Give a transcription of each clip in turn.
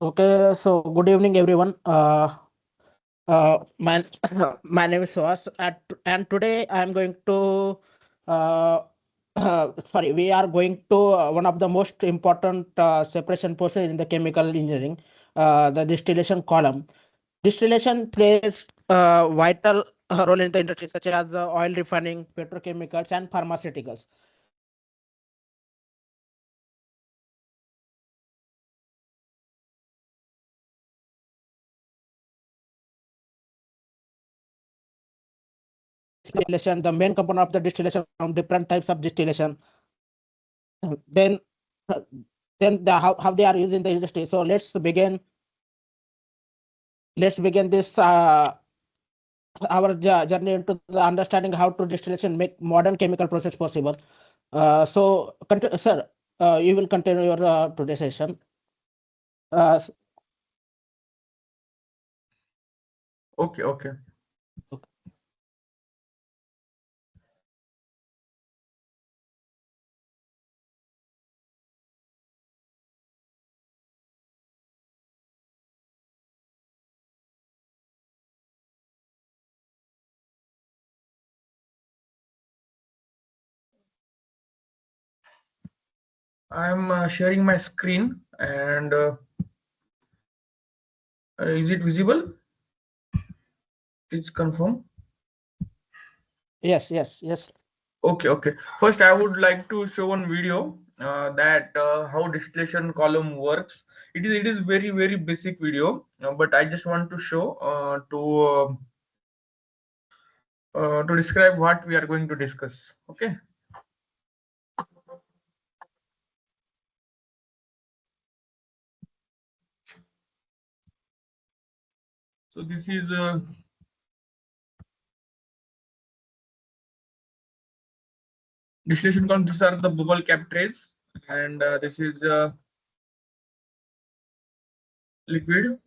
Okay, so good evening, everyone. My my name is Suhas, and today I am going to, uh, sorry, we are going to one of the most important separation process in the chemical engineering, the distillation column. Distillation plays a vital role in the industry, such as oil refining, petrochemicals, and pharmaceuticals. Distillation, the main component of the distillation from different types of distillation. Then, uh, how they are used in the industry. So let's begin this our journey into the understanding how to distillation make modern chemical process possible. Sir, you will continue your today's session. Uh, Okay, okay. I'm sharing my screen and is it visible? Please confirm. yes. Okay, okay. First, I would like to show one video that how distillation column works. It is very basic video, but I just want to show to describe what we are going to discuss. Okay. So this is distillation column. These are the bubble cap trays, and this is liquid.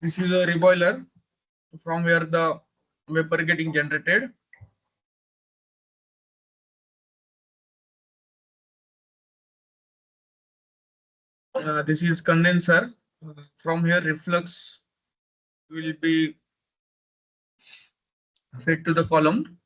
This is a reboiler from where the vapor getting generated. This is condenser. From here, reflux will be fed to the column.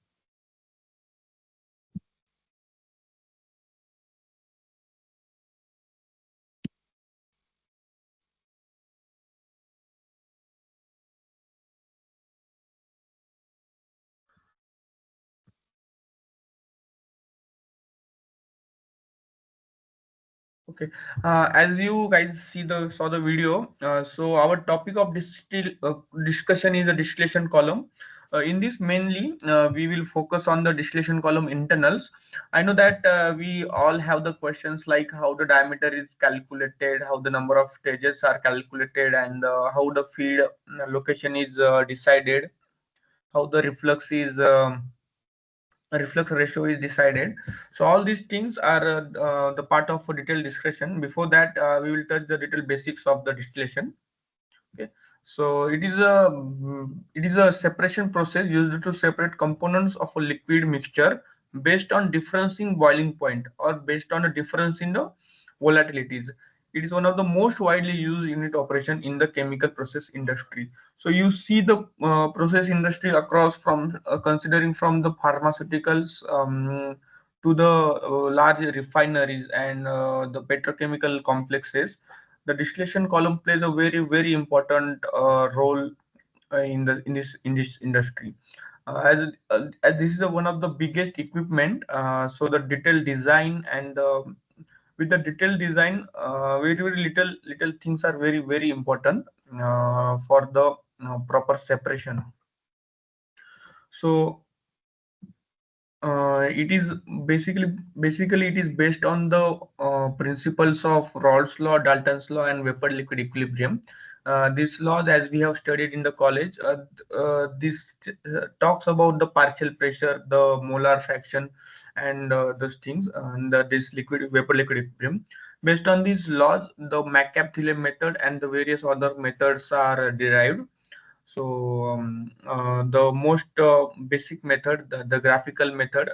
Okay, as you guys saw the video, so our topic of discussion is the distillation column. In this mainly, we will focus on the distillation column internals. I know that we all have the questions like how the diameter is calculated, how the number of stages are calculated, and how the feed location is decided, how the reflux ratio is decided. So all these things are the part of a detailed discussion. Before that, we will touch the detailed basics of the distillation. Okay, so it is a separation process used to separate components of a liquid mixture based on difference in boiling point or based on a difference in the volatilities. It is one of the most widely used unit operation in the chemical process industry. So you see the process industry across from considering from the pharmaceuticals to the large refineries and the petrochemical complexes. The distillation column plays a very important role in this industry. As this is one of the biggest equipment, so the detailed design and with the detailed design, very little things are very important for the proper separation. So it is basically it is based on the principles of Raoult's law, Dalton's law, and vapor liquid equilibrium. These laws, as we have studied in the college, this talks about the partial pressure, the molar fraction, and those things, and this liquid vapor liquid equilibrium. Based on these laws, the McCap-Thiele method and the various other methods are derived. So the most basic method, the graphical method,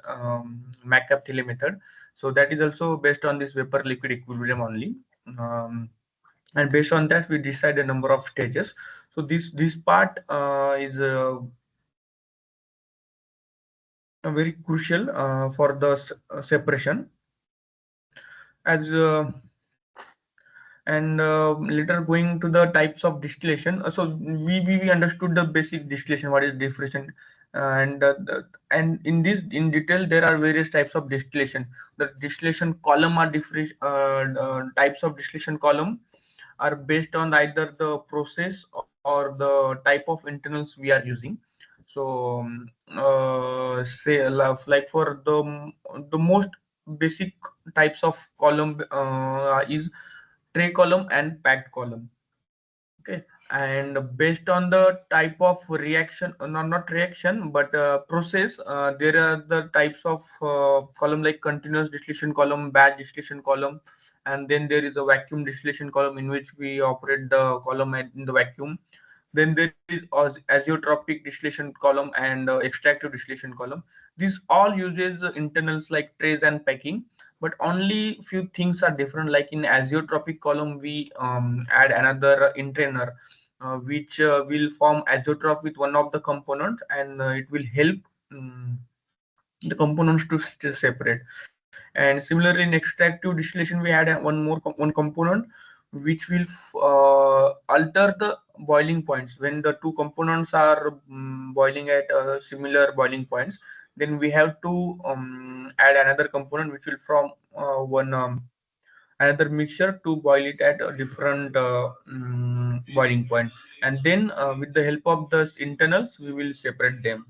McCap-Thiele method. So that is also based on this vapor liquid equilibrium only. And based on that we decide a number of stages. So this part is very crucial for the separation, as and later going to the types of distillation. So we understood the basic distillation, what is distillation, and in detail there are various types of distillation. The distillation column are different types of distillation column are based on either the process or the type of internals we are using. So say like for the most basic types of column is tray column and packed column. Okay, and based on the type of reaction, not reaction but process, there are the types of column like continuous distillation column, batch distillation column, and then there is a vacuum distillation column in which we operate the column in the vacuum. Then there is azeotropic distillation column and extractive distillation column. These all uses internals like trays and packing, but only few things are different. Like in azeotropic column we add another entrainer which will form azeotrope with one of the components, and it will help the components to stay separate. And similarly in extractive distillation we add one component which will alter the boiling points. When the two components are boiling at similar boiling points, then we have to add another component which will form one another mixture to boil it at a different boiling point, and then with the help of the internals we will separate them.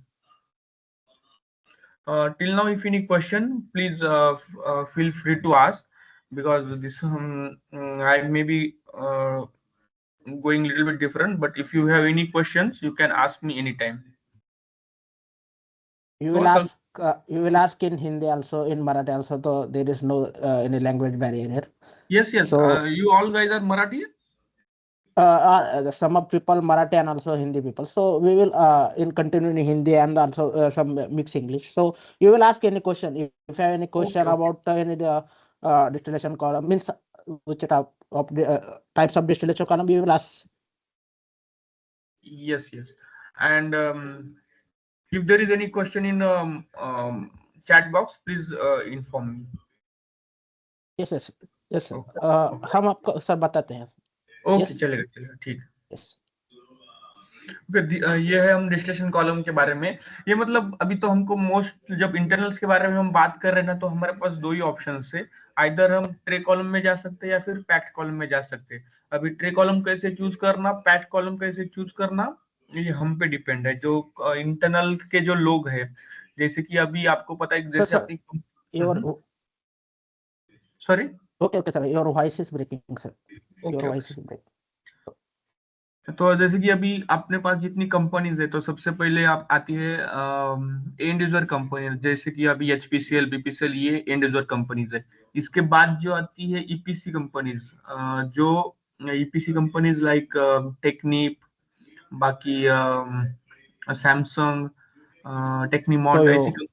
Till now, if any question, please feel free to ask, because this I may be going a little bit different. But if you have any questions, you can ask me anytime. You will ask. You will ask in Hindi also, in Marathi also. So there is no any language barrier here. Yes, yes. So You all guys are Marathi? some of people Marathi and also Hindi people. So we will in continue in Hindi and also some mix English. So you will ask any question. If you have any question Okay. about any distillation column, means which type of types of distillation column, you will ask. Yes, yes. And if there is any question in chat box, please inform me. Yes, yes, yes sir. Okay. हम आपको sir बताते हैं. Okay, Yes. चलेगा चलेगा, ठीक. Yes. ये है हम डिस्टिलेशन कॉलम के बारे में. ये मतलब अभी तो हमको मोस्ट, जब इंटरनल्स के बारे में हम बात कर रहे हैं ना, तो हमारे पास दो ही ऑप्शन है. आइदर हम ट्रे कॉलम में जा सकते हैं या फिर पैक्ड कॉलम में जा सकते हैं. अभी ट्रे कॉलम कैसे चूज करना, पैक्ड कॉलम कैसे चूज करना, ये हम पे डिपेंड है. जो इंटरनल के जो लोग हैं, जैसे कि अभी आपको पता है, जैसे अपनी sorry. Okay, sir. Your voice is breaking, sir. Your voice is breaking. तो जैसे कि अभी अपने पास जितनी कंपनीज है, तो सबसे पहले आप आती है एंड यूजर कंपनी. जैसे कि अभी एचपीसीएल, बीपीसीएल, ये एंड यूजर कंपनीज है. इसके बाद जो आती है ईपीसी कंपनीज, जो ईपीसी कंपनीज लाइक टेक्निप, बाकी सैमसंग, टेक्नीमॉन्ट, ऐसी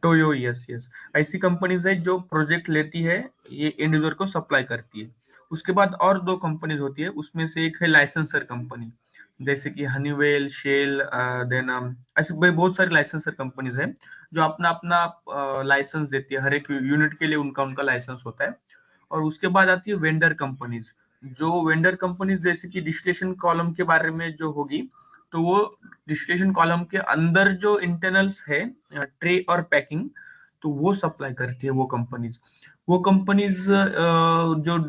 टोयो, यस यस, ऐसी कंपनीज है जो प्रोजेक्ट लेती है, ये एंड यूजर को सप्लाई करती है. उसके बाद और दो कंपनीज होती है, उसमें से एक है लाइसेंसर कंपनी, जैसे कि हनीवेल, शेल, देन ऐसे बहुत सारी लाइसेंसर कंपनीज है जो अपना अपना लाइसेंस देती है. हर एक यूनिट के लिए उनका उनका लाइसेंस होता है. और उसके बाद आती है वेंडर कंपनीज. जो वेंडर कंपनीज जैसे कि डिस्टिलेशन कॉलम के बारे में जो होगी, तो वो डिस्टिलेशन कॉलम के अंदर जो इंटरनल्स है, ट्रे और पैकिंग, तो वो सप्लाई करती है वो कंपनीज. वो कंपनीज जो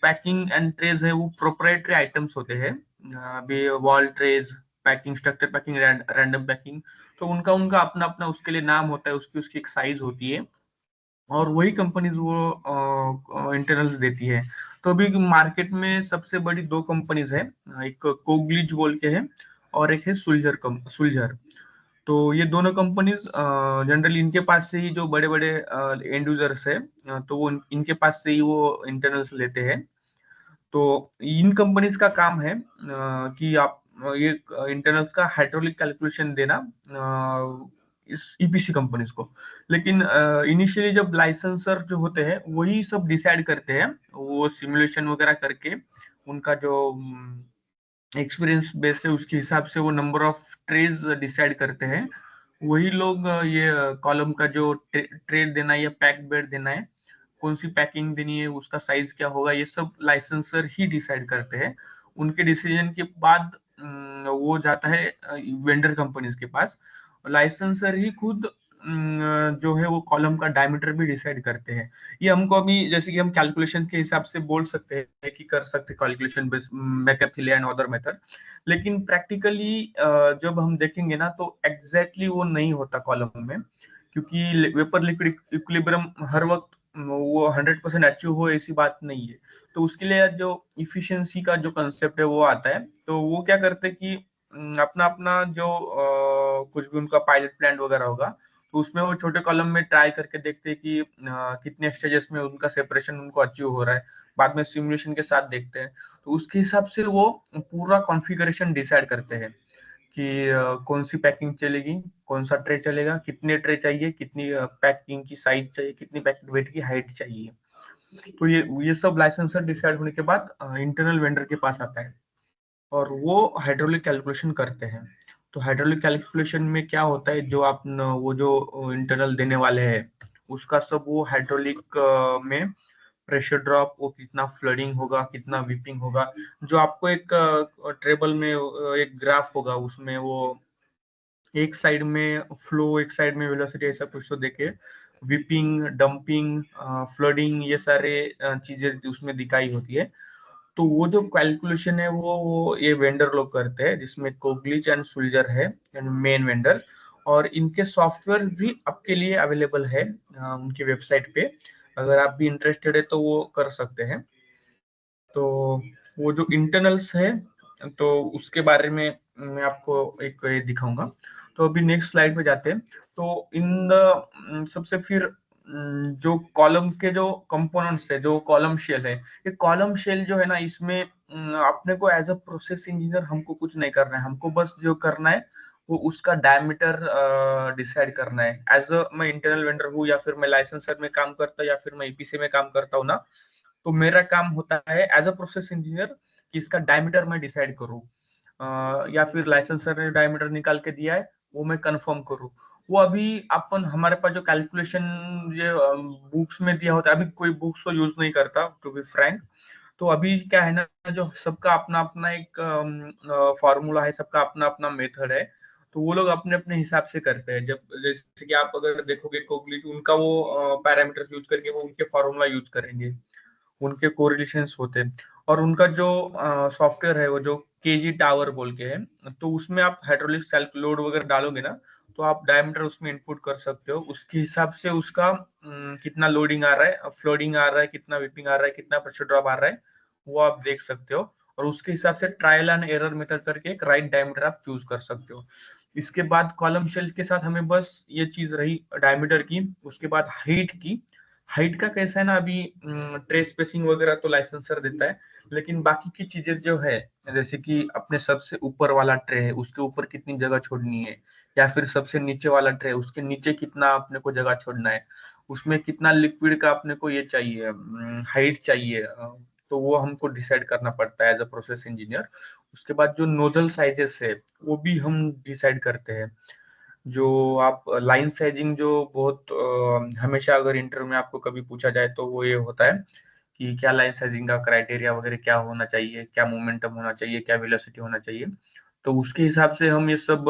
पैकिंग एंड ट्रेज है, वो प्रोप्राइटरी आइटम्स होते हैं. अभी valve trays, packing, structure packing, random packing, तो उनका उनका अपना अपना उसके लिए नाम होता है, उसकी उसकी एक साइज होती है. और वही कंपनीज वो इंटरनल्स देती है। तो अभी मार्केट में सबसे बड़ी दो कंपनीज है, एक कोग्लिच बोल के है और एक है सुलझर। तो ये दोनों कंपनीज जनरली इनके पास से ही जो बड़े बड़े एंड यूजर्स है, तो वो इनके पास से ही वो इंटरनल्स लेते हैं। तो इन कंपनीज का काम है कि आप ये इंटरनल्स का हाइड्रोलिक कैलकुलेशन देना इस ईपीसी कंपनीज को। लेकिन इनिशियली जब लाइसेंसर जो होते हैं वही सब डिसाइड करते हैं, वो सिमुलेशन वगैरह करके उनका जो एक्सपीरियंस बेस है उसके हिसाब से वो नंबर ऑफ ट्रेज डिसाइड करते हैं। वही लोग ये कॉलम का जो ट्रे देना है या पैक बेड देना है, कौन सी पैकिंग देनी है, उसका साइज क्या होगा, ये सब लाइसेंसर ही डिसाइड करते हैं। उनके डिसीजन के बाद वो जाता है वेंडर कंपनीज के पास। लाइसेंसर ही खुद जो है वो कॉलम का डायमीटर भी डिसाइड करते हैं। ये हमको अभी जैसे कि हम कैलकुलेशन के हिसाब से बोल सकते हैं कि कर सकते calculation base McCabe Thiele and other method, लेकिन प्रैक्टिकली जब हम देखेंगे ना तो एग्जैक्टली वो नहीं होता कॉलम में, क्योंकि वेपर लिक्विड इक्विलिब्रियम हर वक्त वो 100% अचीव हो ऐसी बात नहीं है। तो उसके लिए जो इफिशिएंसी का जो कंसेप्ट है वो आता है। तो वो क्या करते हैं कि अपना अपना जो कुछ भी उनका पायलट प्लांट वगैरह होगा, तो उसमें वो छोटे कॉलम में ट्राई करके देखते हैं कि कितने स्टेजेस में उनका सेपरेशन उनको अचीव हो रहा है। बाद में सिमुलेशन के साथ देखते हैं। तो उसके हिसाब से वो पूरा कॉन्फ़िगरेशन डिसाइड करते हैं कि कौन सी पैकिंग चलेगी, कौन सा ट्रे चलेगा, कितने ट्रे चाहिए, कितनी पैकिंग की साइज चाहिए, कितनी पैकेट वेट की हाइट चाहिए। तो ये सब लाइसेंसर डिसाइड होने के बाद इंटरनल वेंडर के पास आता है और वो हाइड्रोलिक कैलकुलेशन करते हैं। तो हाइड्रोलिक कैलकुलेशन में क्या होता है, जो आप वो जो इंटरनल देने वाले हैं उसका सब वो हाइड्रोलिक में प्रेशर ड्रॉप, वो कितना फ्लडिंग होगा, कितना विपिंग होगा, जो आपको एक टेबल में एक ग्राफ होगा उसमें वो एक साइड में फ्लो, एक साइड में वेलोसिटी, ऐसा कुछ तो देखे विपिंग, डंपिंग, फ्लडिंग, ये सारे चीजें उसमें दिखाई होती है। तो वो जो कैलकुलेशन है वो ये वेंडर लोग करते हैं, जिसमें कोग्लिच एंड सुलजर है मेन वेंडर। और इनके सॉफ्टवेयर भी आपके लिए अवेलेबल है उनकी वेबसाइट पे। अगर आप भी इंटरेस्टेड है तो वो कर सकते हैं। तो वो जो इंटरनल्स है तो उसके बारे में मैं आपको एक ये दिखाऊंगा। तो अभी नेक्स्ट स्लाइड पे जाते हैं। तो इन द सबसे फिर जो कॉलम के जो कंपोनेंट्स है, जो कॉलम शेल है, ये कॉलम शेल जो है ना, इसमें अपने को एज अ प्रोसेस इंजीनियर हमको कुछ नहीं करना है। हमको बस जो करना है वो उसका डायमीटर डिसाइड करना है। एज अ मैं इंटरनल वेंडर हूँ या फिर मैं लाइसेंसर में काम करता हूँ या फिर मैं ईपीसी में काम करता हूँ ना, तो मेरा काम होता है एज अ प्रोसेस इंजीनियर कि इसका डायमीटर मैं डिसाइड करूँ, या फिर लाइसेंसर ने डायमीटर निकाल के दिया है वो मैं कंफर्म करूँ। वो अभी अपन हमारे पास जो कैलकुलेशन ये बुक्स में दिया होता है, अभी कोई बुक्स को यूज नहीं करता टू बी फ्रैंक। तो अभी क्या है ना, जो सबका अपना अपना एक फॉर्मूला है, सबका अपना अपना मेथड है। तो वो लोग अपने अपने हिसाब से करते हैं। जब जैसे कि आप अगर देखोगे कोग्लिच, उनका वो पैरामीटर्स यूज करके वो उनके फॉर्मूला यूज करेंगे, उनके कोरिलेशंस होते हैं। और उनका जो सॉफ्टवेयर है वो जो केजी टावर बोल के है, तो उसमें आप हाइड्रोलिक सेल्फ लोड वगैरह डालोगे ना, तो आप डायमीटर उसमें इनपुट कर सकते हो। उसके हिसाब से उसका कितना लोडिंग आ रहा है, फ्लोडिंग आ रहा है, कितना विपिंग आ रहा है, कितना प्रेशर ड्रॉप आ रहा है, वो आप देख सकते हो। और उसके हिसाब से ट्रायल एंड एरर मेथड करके एक राइट डायमीटर आप चूज कर सकते हो। इसके बाद कॉलम शेल के साथ हमें बस ये चीज रही डायमीटर की। उसके बाद हाइट की। हाइट का कैसा है ना, अभी ट्रे स्पेसिंग वगैरह तो लाइसेंसर देता है, लेकिन बाकी की चीजें जो है, जैसे कि अपने सबसे ऊपर वाला ट्रे है उसके ऊपर कितनी जगह छोड़नी है, या फिर सबसे नीचे वाला ट्रे उसके नीचे कितना अपने को जगह छोड़ना है, उसमें कितना लिक्विड का अपने को ये चाहिए, हाइट चाहिए, तो वो हमको डिसाइड करना पड़ता है एज अ प्रोसेस इंजीनियर। उसके बाद जो नोजल साइजेस है वो भी हम डिसाइड करते हैं। जो आप लाइन साइजिंग जो बहुत हमेशा अगर इंटरव्यू में आपको कभी पूछा जाए तो वो ये होता है कि क्या लाइन साइजिंग का क्राइटेरिया वगैरह क्या होना चाहिए, क्या मोमेंटम होना चाहिए, क्या वेलोसिटी होना चाहिए। तो उसके हिसाब से हम ये सब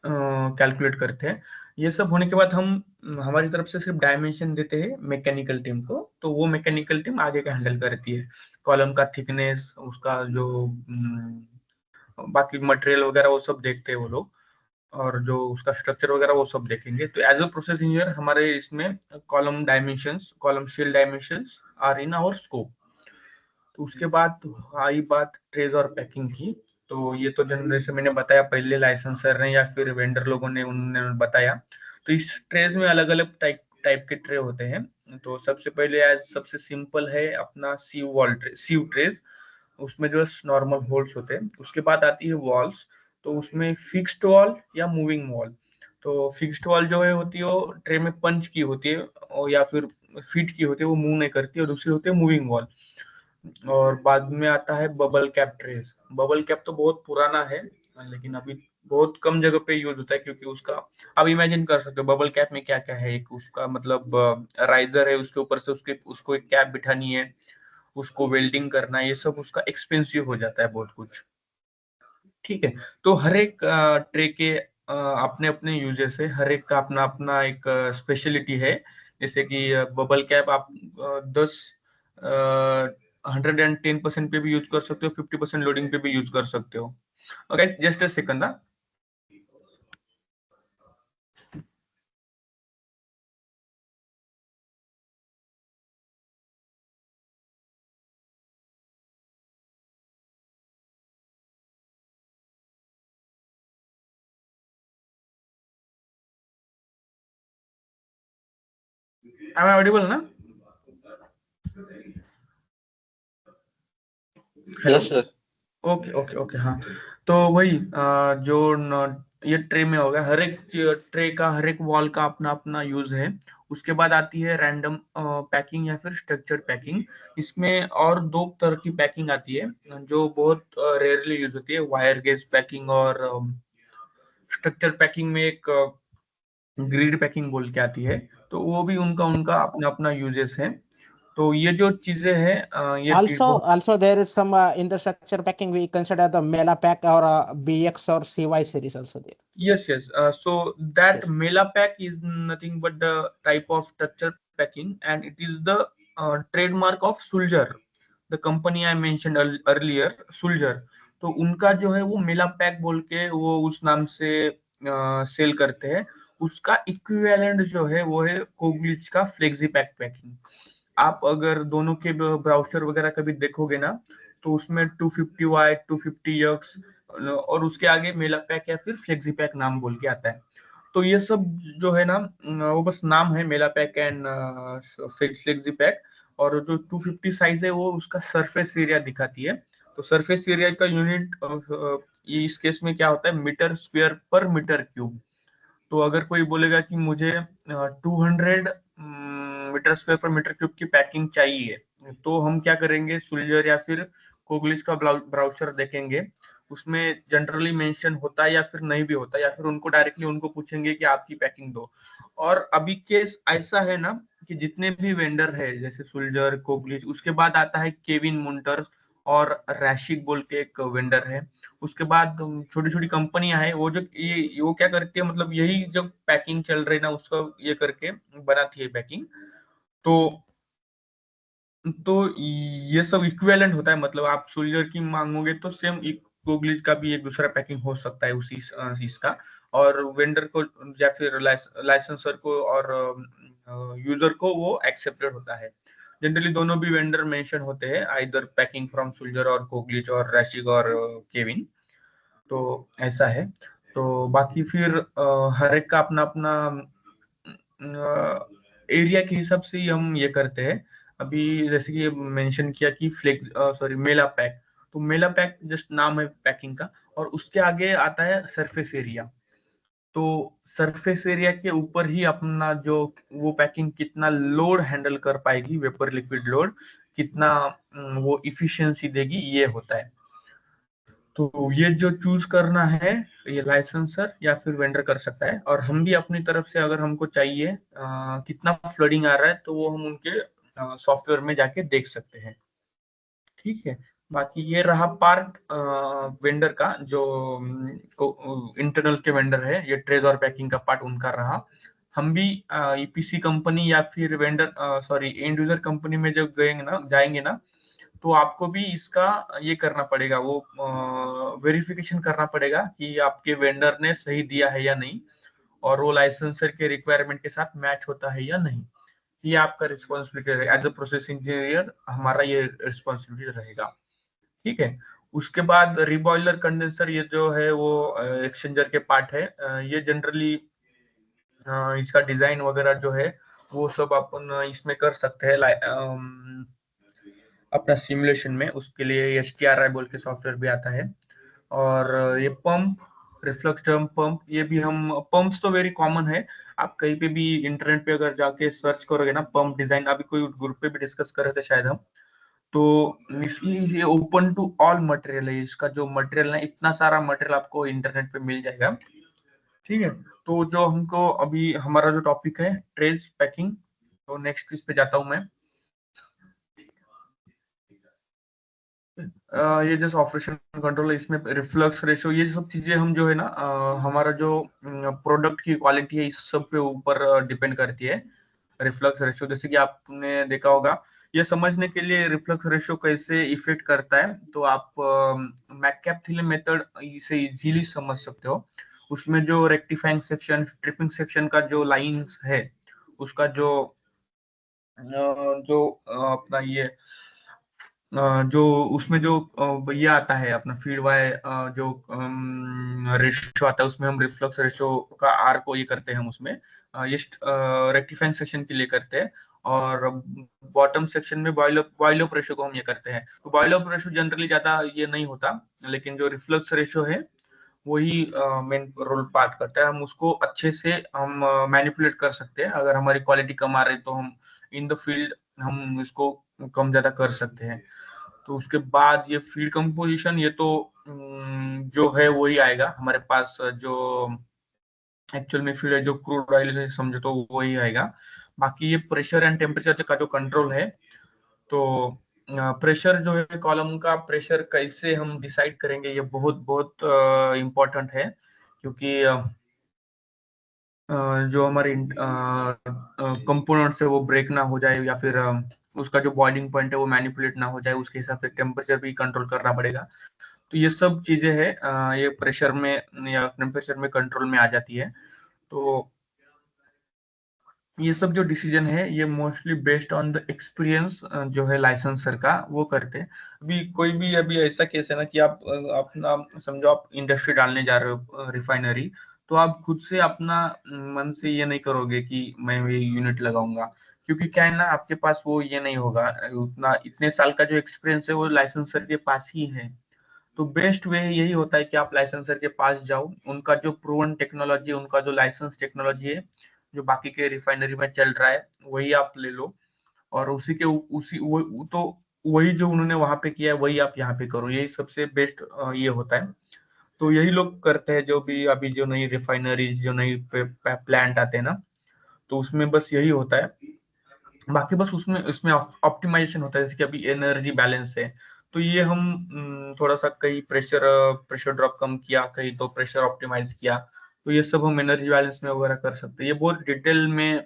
कैलकुलेट करते हैं। ये सब होने के बाद हम हमारी तरफ से सिर्फ डायमेंशन देते हैं मैकेनिकल टीम को, तो वो मैकेनिकल टीम आगे का हैंडल करती है। कॉलम का थिकनेस, उसका जो बाकी मटेरियल वगैरह वो सब देखते हैं वो लोग। और जो उसका स्ट्रक्चर वगैरह वो सब देखेंगे। तो एज अ प्रोसेस इंजीनियर हमारे इसमें column dimensions, column shell dimensions are in our scope. तो उसके बाद आई बात ट्रेज और पैकिंग की। तो ये तो जैसे मैंने बताया पहले लाइसेंसर ने या फिर वेंडर लोगों ने उन्होंने बताया। तो इस ट्रेज में अलग अलग टाइप टाइप के ट्रे होते हैं। तो सबसे पहले आज सबसे सिंपल है अपना सीव ट्रेज। उसमें जो नॉर्मल होल्स होते हैं। उसके बाद आती है वॉल्स। तो उसमें फिक्स्ड वॉल या मूविंग वॉल। तो फिक्स्ड वॉल जो है होती है वो ट्रे में पंच की होती है और या फिर फिट की होती है, वो मूव नहीं करती। और दूसरी होती है मूविंग वॉल। और बाद में आता है bubble cap trace. Bubble cap तो बहुत पुराना है, लेकिन अभी बहुत कम जगह पे यूज होता है क्योंकि उसका आप इमेजिन कर सकते हो बबल कैप में क्या क्या है। एक उसका मतलब राइजर है, उसके ऊपर से उसको एक कैप बिठानी है, उसको वेल्डिंग करना है, ये सब उसका एक्सपेंसिव हो जाता है बहुत कुछ। ठीक है। तो हर एक ट्रे के अपने अपने यूजेस है, हर एक का अपना अपना एक स्पेशलिटी है। जैसे कि बबल कैप आप 10 110% पे भी यूज कर सकते हो, 50% लोडिंग पे भी यूज कर सकते हो। Okay, just a second. I am audible ना? Hello. Yes sir. Okay okay okay, हाँ। तो वही ये ट्रे में होगा, हर एक ट्रे का हर एक वॉल का अपना अपना यूज है। उसके बाद आती है रैंडम पैकिंग या फिर स्ट्रक्चर्ड पैकिंग। इसमें और दो तरह की पैकिंग आती है जो बहुत रेयरली यूज होती है, वायर गेज पैकिंग। और स्ट्रक्चर पैकिंग में एक ग्रिड पैकिंग बोल के आती है। तो वो भी उनका उनका अपना अपना यूजेस है। तो ये जो चीजें हैं ये Also there is some in the structure packing we consider the Mela pack or BX or CY series also there. Yes, yes. So that Yes. Mela pack is nothing but the type of structure packing, and it is the trademark of Sulzer, the company I mentioned earlier, Sulzer. तो उनका जो है वो मेला pack बोल के वो उस नाम से सेल करते हैं। उसका इक्विवेलेंट जो है वो है कोग्लिच का फ्लेक्सी पैक पैकिंग। आप अगर दोनों के ब्राउजर वगैरह कभी देखोगे ना, तो उसमें 250Y 250X और उसके आगे मेला पैक या फिर फ्लेक्सी पैक नाम बोल के आता है। तो ये सब जो है ना वो बस नाम है, मेला पैक एंड फ्लेक्सी पैक। और जो 250 साइज है वो उसका सरफेस एरिया दिखाती है। तो सरफेस एरिया का यूनिट ये इस केस में क्या होता है, मीटर स्क्वायर पर मीटर क्यूब। तो अगर कोई बोलेगा कि मुझे 200 मीटर स्क्वायर पर मीटर क्यूब की पैकिंग चाहिए, तो हम क्या करेंगे, सुल्जर या फिर कोग्लिच का ब्राउचर देखेंगे। उसमें जनरली मेंशन होता है या फिर नहीं भी होता, या फिर उनको डायरेक्टली उनको पूछेंगे कि आपकी पैकिंग दो। और अभी केस ऐसा है ना कि जितने भी वेंडर है जैसे सुल्जर कोग्लिच, उसके बाद आता है केविन मुंटर्स और रैशिक बोल के एक वेंडर है। उसके बाद छोटी छोटी कंपनियां हैं वो जो ये वो क्या करती है, मतलब यही जब पैकिंग चल रही ना उसको ये करके बनाती है पैकिंग। तो तो ये सब इक्विवेलेंट होता है, मतलब आप सोल्जर की मांगोगे तो सेम गोगलीज का भी एक दूसरा पैकिंग हो सकता है उसी इसका। और वेंडर को या फिर लाइसेंसर को और यूजर को वो एक्सेप्टेड होता है। जनरली दोनों भी वेंडर मेंशन होते हैं, आइदर पैकिंग फ्रॉम सोल्जर और कोग्लिच और रैशिक और केविन। तो ऐसा है। तो बाकी फिर हर एक का अपना अपना एरिया के हिसाब से ही हम ये करते हैं। अभी जैसे कि मेंशन किया कि फ्लेक्स सॉरी मेला पैक। तो मेला पैक जस्ट नाम है पैकिंग का, और उसके आगे आता है सरफेस एरिया। तो सरफेस एरिया के ऊपर ही अपना जो वो पैकिंग कितना लोड हैंडल कर पाएगी, वेपर लिक्विड लोड कितना वो इफिशिएंसी देगी, ये होता है। तो ये जो चूज करना है ये लाइसेंसर या फिर वेंडर कर सकता है। और हम भी अपनी तरफ से अगर हमको चाहिए कितना फ्लडिंग आ रहा है, तो वो हम उनके सॉफ्टवेयर में जाके देख सकते हैं। ठीक है। बाकी ये रहा पार्ट वेंडर का, जो इंटरनल के वेंडर है, ये ट्रेज और पैकिंग का पार्ट उनका रहा। हम भी ईपीसी कंपनी या फिर vendor sorry and user company में जब जाएंगे ना, तो आपको भी इसका ये करना पड़ेगा, वो वेरिफिकेशन करना पड़ेगा कि आपके वेंडर ने सही दिया है या नहीं, और वो लाइसेंसर के रिक्वायरमेंट के साथ मैच होता है या नहीं। ये आपका रिस्पॉन्सिबिलिटी रहेगा एज अ प्रोसेस इंजीनियर, हमारा ये रिस्पॉन्सिबिलिटी रहेगा। ठीक है। उसके बाद रिबॉयलर कंडेंसर, ये जो है वो एक्सचेंजर के पार्ट है। ये जनरली इसका डिजाइन वगैरह जो है वो सब अपन इसमें कर सकते हैं अपना सिमुलेशन में। उसके लिए HTRI बोल के सॉफ्टवेयर भी आता है। और ये पंप, रिफ्लक्स ड्रम पंप, ये भी हम, पंप्स तो वेरी कॉमन है। आप कहीं पे भी इंटरनेट पे अगर जाके सर्च करोगे ना पंप डिजाइन, अभी कोई ग्रुप पे भी डिस्कस कर रहे थे शायद हम, तो इसलिए ये ओपन टू ऑल मटेरियल है। इसका जो मटेरियल है, इतना सारा मटेरियल आपको इंटरनेट पे मिल जाएगा। ठीक है। तो जो हमको अभी हमारा जो टॉपिक है ट्रेस पैकिंग, तो नेक्स्ट इस पे जाता हूँ मैं। ये जैसे ऑपरेशन कंट्रोल है, इसमें रिफ्लक्स रेशो, ये सब चीजें हम जो है ना हमारा जो प्रोडक्ट की क्वालिटी है इस सब पे ऊपर डिपेंड करती है। रिफ्लक्स रेशो जैसे कि आपने देखा होगा, ये समझने के लिए रिफ्लक्स रेशो कैसे इफेक्ट करता है, तो आप मैककेप-थिले मेथड इसे इजीली समझ सकते हो। उसमें जो रेक्टिफाइंग सेक्शन, स्ट्रिपिंग सेक्शन का जो लाइंस है, उसका जो अपना ये जो उसमें जो ये आता है अपना फीड वाई जो रेशो आता है, उसमें हम रिफ्लक्स रेशो का आर को ये करते हैं हम उसमें ये रेक्टिफाइंग सेक्शन के लिए करते हैं। और बॉटम सेक्शन में बॉइल अप रेशो को हम ये करते हैं। तो बॉइल अप रेशो जनरली ज्यादा ये नहीं होता, लेकिन जो रिफ्लक्स रेशो है वही मेन रोल पार्ट करता है। हम उसको अच्छे से हम मैनिपुलेट कर सकते हैं। अगर हमारी क्वालिटी कम आ रही है तो हम इन द फील्ड हम इसको कम ज्यादा कर सकते हैं। तो उसके बाद ये फीड कंपोजिशन, ये तो जो है वही आएगा हमारे पास, जो एक्चुअल में फीड है, जो क्रूड ऑयल से समझो तो वही आएगा। बाकी ये प्रेशर एंड टेम्परेचर का जो कंट्रोल है, तो प्रेशर जो है, कॉलम का प्रेशर कैसे हम डिसाइड करेंगे, ये बहुत बहुत इम्पोर्टेंट है। क्योंकि जो हमारे कंपोनेंट्स है वो ब्रेक ना हो जाए, या फिर उसका जो बॉइलिंग पॉइंट है वो मैनिपुलेट ना हो जाए, उसके हिसाब से टेम्परेचर भी कंट्रोल करना पड़ेगा। तो ये सब चीजें हैं, ये प्रेशर में या टेम्परेचर में कंट्रोल में आ जाती है। तो ये सब जो डिसीजन है ये mostly based on the experience जो है लाइसेंसर का, वो करते हैं। अभी कोई भी अभी ऐसा केस है ना कि आप अपना समझो आप इंडस्ट्री डालने जा रहे हो रिफाइनरी, तो आप खुद से अपना मन से ये नहीं करोगे कि मैं ये यूनिट लगाऊंगा, क्योंकि क्या है ना, आपके पास वो ये नहीं होगा उतना, इतने साल का जो एक्सपीरियंस है वो लाइसेंसर के पास ही है। तो बेस्ट वे यही होता है कि आप लाइसेंसर के पास जाओ, उनका जो प्रूवन टेक्नोलॉजी, उनका जो लाइसेंस टेक्नोलॉजी है जो बाकी के रिफाइनरी में चल रहा है, वही आप ले लो। और उसी के उसी तो वही जो उन्होंने वहां पे किया है वही आप यहाँ पे करो, यही सबसे बेस्ट ये होता है। तो यही लोग करते हैं, जो भी अभी जो नई रिफाइनरीज, जो नई प्लांट आते हैं ना, तो उसमें बस यही होता है। बाकी बस उसमें इसमें ऑप्टिमाइजेशन होता है, जैसे कि अभी एनर्जी बैलेंस है, तो ये हम थोड़ा सा कहीं प्रेशर ड्रॉप कम किया, कहीं तो प्रेशर ऑप्टिमाइज किया, तो ये सब हम एनर्जी बैलेंस में वगैरह कर सकते हैं। ये बहुत डिटेल में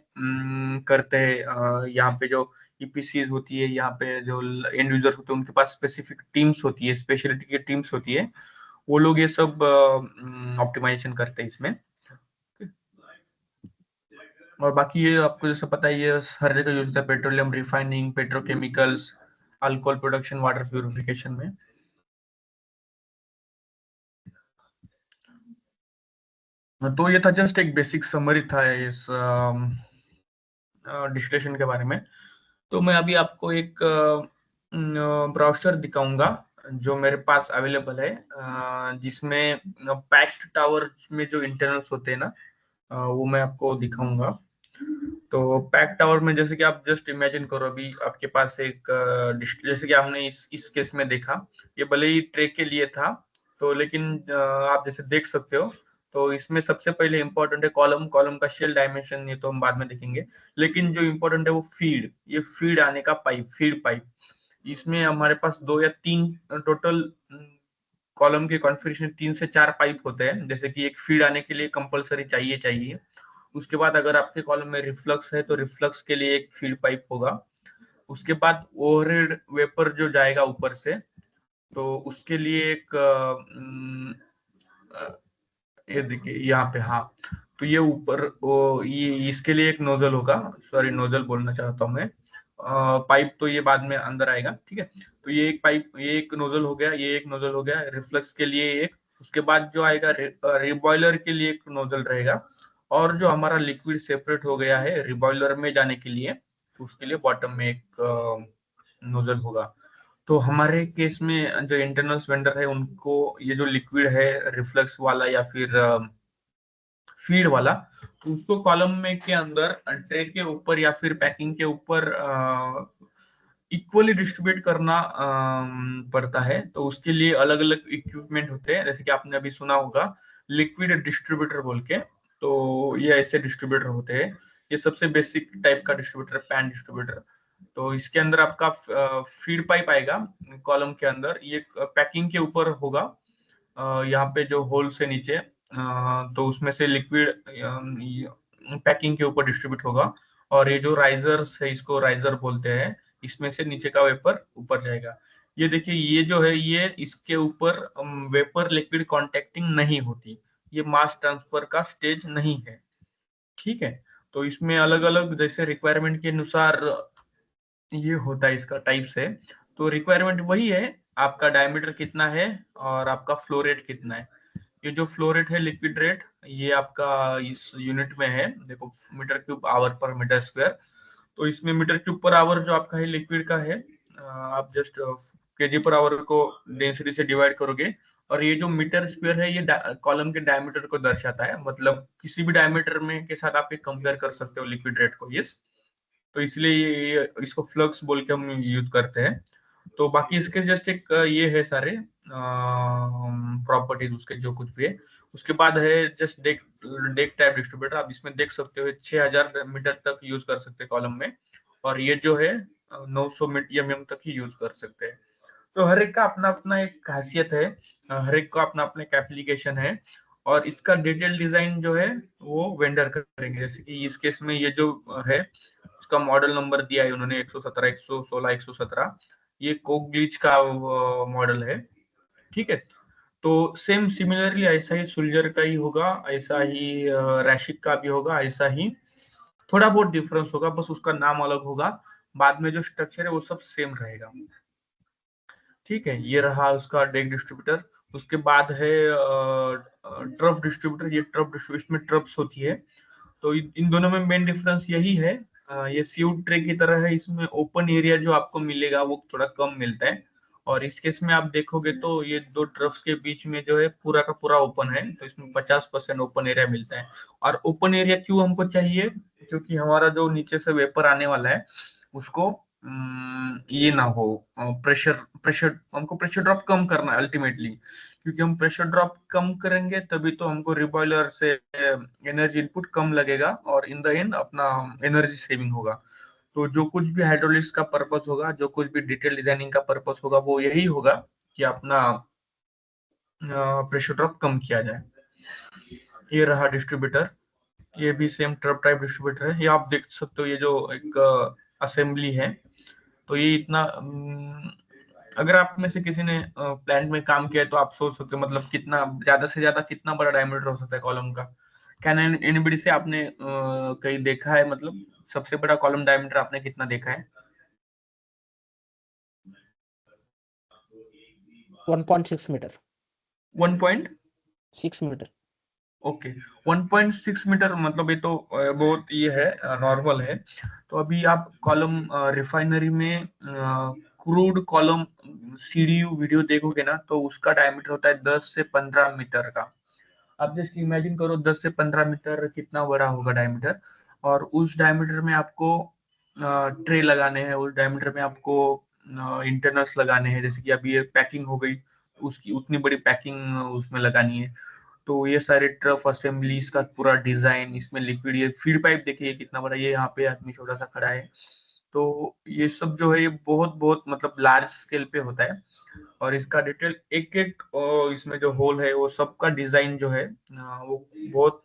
करते हैं। यहाँ पे जो ईपीसीज होती है, यहाँ पे जो एंड यूजर होते हैं, उनके पास स्पेसिफिक टीम्स होती है, स्पेशलिटी की टीम्स होती है, वो लोग ये सब ऑप्टिमाइजेशन करते हैं इसमें। और बाकी ये आपको जैसे पता है, ये हर जगह यूज होता है, petroleum refining, petrochemicals, alcohol production, water purification में। तो ये था जस्ट एक बेसिक समरी था इस डिस्टिलेशन के बारे में। तो मैं अभी आपको एक ब्राउशर दिखाऊंगा जो मेरे पास अवेलेबल है, जिसमें पैक्ड टावर में जो इंटरनल्स होते हैं ना, वो मैं आपको दिखाऊंगा। तो पैक टावर में जैसे कि आप जस्ट इमेजिन करो, अभी आपके पास एक जैसे कि आपने इस केस में देखा, ये भले ही ट्रेक के लिए था, तो लेकिन आप जैसे देख सकते हो, तो इसमें सबसे पहले इंपॉर्टेंट है कॉलम, कॉलम का शेल डायमेंशन, ये तो हम बाद में देखेंगे। लेकिन जो इंपॉर्टेंट है वो फीड, ये फीड आने का पाइप, फीड पाइप। इसमें हमारे पास 2 या 3 टोटल कॉलम के कॉन्फ़िगरेशन 3 से 4 पाइप होते हैं, जैसे कि एक फीड आने के लिए कंपलसरी चाहिए चाहिए। उसके बाद अगर आपके कॉलम में रिफ्लक्स है तो रिफ्लक्स के लिए एक फीड पाइप होगा। उसके बाद ओवरहेड वेपर जो जाएगा ऊपर से, तो उसके लिए एक ये देखिए यहाँ पे, हाँ, तो ये ऊपर ये इसके लिए एक नोजल होगा, सॉरी नोजल बोलना चाहता हूँ मैं, पाइप तो ये बाद में अंदर आएगा, ठीक है। तो ये एक पाइप, ये एक नोजल हो गया, ये एक नोजल हो गया रिफ्लक्स के लिए एक। उसके बाद जो आएगा रिबॉयलर के लिए एक नोजल रहेगा, और जो हमारा लिक्विड सेपरेट हो गया है रिबॉयलर में जाने के लिए, तो उसके लिए बॉटम में एक नोजल होगा। तो हमारे केस में जो इंटरनल्स वेंडर है उनको ये जो लिक्विड है रिफ्लक्स वाला या फिर फीड वाला, तो उसको कॉलम में के अंदर ट्रे के ऊपर या फिर पैकिंग के ऊपर इक्वली डिस्ट्रीब्यूट करना पड़ता है। तो उसके लिए अलग अलग इक्विपमेंट होते हैं, जैसे कि आपने अभी सुना होगा लिक्विड डिस्ट्रीब्यूटर बोल के। तो ये ऐसे डिस्ट्रीब्यूटर होते हैं, ये सबसे बेसिक टाइप का डिस्ट्रीब्यूटर, पैन डिस्ट्रीब्यूटर। तो इसके अंदर आपका फीड पाइप आएगा कॉलम के अंदर, ये पैकिंग के ऊपर होगा, यहाँ पे जो होल से नीचे, तो उसमें से लिक्विड पैकिंग के ऊपर डिस्ट्रीब्यूट होगा। और ये जो राइजर्स है, इसको राइजर बोलते हैं, इसमें से नीचे का वेपर ऊपर जाएगा। ये देखिए, ये जो है ये इसके ऊपर वेपर लिक्विड कॉन्टेक्टिंग नहीं होती, ये मास ट्रांसफर का स्टेज नहीं है, ठीक है। तो इसमें अलग अलग जैसे रिक्वायरमेंट के अनुसार ये होता है, इसका टाइप्स है। तो रिक्वायरमेंट वही है, आपका डायमीटर कितना है और आपका फ्लो रेट कितना है। ये जो फ्लो रेट है, लिक्विड रेट, ये आपका इस यूनिट में है, देखो मीटर क्यूब आवर पर मीटर स्क्वायर। तो इसमें मीटर क्यूब पर आवर जो आपका है लिक्विड का है, आप जस्ट केजी पर आवर को डेंसिटी से डिवाइड करोगे, और ये जो मीटर स्क्वायर है ये कॉलम के डायमीटर को दर्शाता है, मतलब किसी भी डायमीटर में के साथ आप कंपेयर कर सकते हो लिक्विड रेट को, यस। तो इसलिए ये इसको फ्लक्स बोल के हम यूज करते हैं। तो बाकी इसके जस्ट एक ये है सारे प्रॉपर्टीज उसके जो कुछ भी है। उसके बाद है just deck deck type distributor, आप इसमें देख सकते हो 6000 मीटर तक यूज कर सकते हैं कॉलम में, और ये जो है 900 mm तक ही यूज कर सकते हैं। तो हर एक का अपना अपना एक खासियत है, हर एक का अपना अपना एक एप्लीकेशन है, और इसका डिटेल डिजाइन जो है वो वेंडर करेंगे। जैसे कि इस केस में ये जो है, इसका मॉडल नंबर दिया है उन्होंने 117, 116, 117, ये कोक ग्लिच का मॉडल है, ठीक है। तो सेम सिमिलरली ऐसा ही सुल्जर का ही होगा, ऐसा ही रैशिक का भी होगा, ऐसा ही थोड़ा बहुत डिफरेंस होगा, बस उसका नाम अलग होगा, बाद में जो स्ट्रक्चर है वो सब सेम रहेगा, ठीक है। ये रहा उसका डेक डिस्ट्रीब्यूटर। उसके बाद है ट्रफ डिस्ट्रीब्यूटर, ये ट्रफ डिस्ट्रीब्यूटर, इसमें ट्रफ्स होती है। तो इन दोनों में मेन डिफरेंस यही है, ये सीड ट्रे की तरह है, इसमें ओपन एरिया जो आपको मिलेगा वो थोड़ा कम मिलता है, और इस केस में आप देखोगे तो ये दो ट्रफ्स के बीच में जो है पूरा का पूरा ओपन है, तो इसमें 50% ओपन एरिया मिलता है। और ओपन एरिया क्यों हमको चाहिए, क्योंकि हमारा जो नीचे से वेपर आने वाला है उसको ये ना हो, प्रेशर प्रेशर हमको प्रेशर ड्रॉप कम करना है अल्टीमेटली, क्योंकि हम प्रेशर ड्रॉप कम करेंगे तभी तो हमको रिबॉयलर से एनर्जी इनपुट कम लगेगा, और इन द एंड अपना एनर्जी सेविंग होगा। तो जो कुछ भी हाइड्रोलिक्स का पर्पस होगा, जो कुछ भी डिटेल डिजाइनिंग का पर्पस होगा, वो यही होगा कि अपना प्रेशर ड्रॉप कम किया जाए। ये रहा डिस्ट्रीब्यूटर, ये भी सेम ट्रप टाइप डिस्ट्रीब्यूटर है, ये आप देख सकते हो, ये जो एक असेंबली है। तो ये इतना अगर आप में से किसी ने प्लांट में काम किया है तो आप सोच सकते हो मतलब कितना ज्यादा से ज्यादा कितना बड़ा डायमीटर हो सकता है कॉलम का। कैन एनीबडी से आपने कहीं देखा है, मतलब सबसे बड़ा कॉलम डायमीटर आपने कितना देखा है? 1.6 मीटर। 1.6 मीटर। ओके, 1.6 मीटर, मतलब ये तो बहुत ये है, नॉर्मल है। तो अभी आप कॉलम रिफाइनरी में क्रूड कॉलम सीडीयू वीडियो देखोगे ना, तो उसका डायमीटर होता है 10 से 15 मीटर का। आप जस्ट इमेजिन करो 10 से 15 मीटर कितना बड़ा होगा डायमीटर, और उस डायमीटर में आपको ट्रे लगाने हैं, उस डायमीटर में आपको इंटरनल्स लगाने हैं, जैसे कि अभी ये पैकिंग हो गई, उसकी उतनी बड़ी पैकिंग उसमें लगानी है। तो ये सारे ट्रफ असेंबलीज का पूरा डिजाइन, इसमें लिक्विड, ये फीड पाइप देखिए कितना बड़ा, ये यहाँ पे आदमी छोटा सा खड़ा है। तो ये सब जो है ये बहुत बहुत मतलब लार्ज स्केल पे होता है, और इसका डिटेल एक एक इसमें जो होल है वो सबका डिजाइन जो है वो बहुत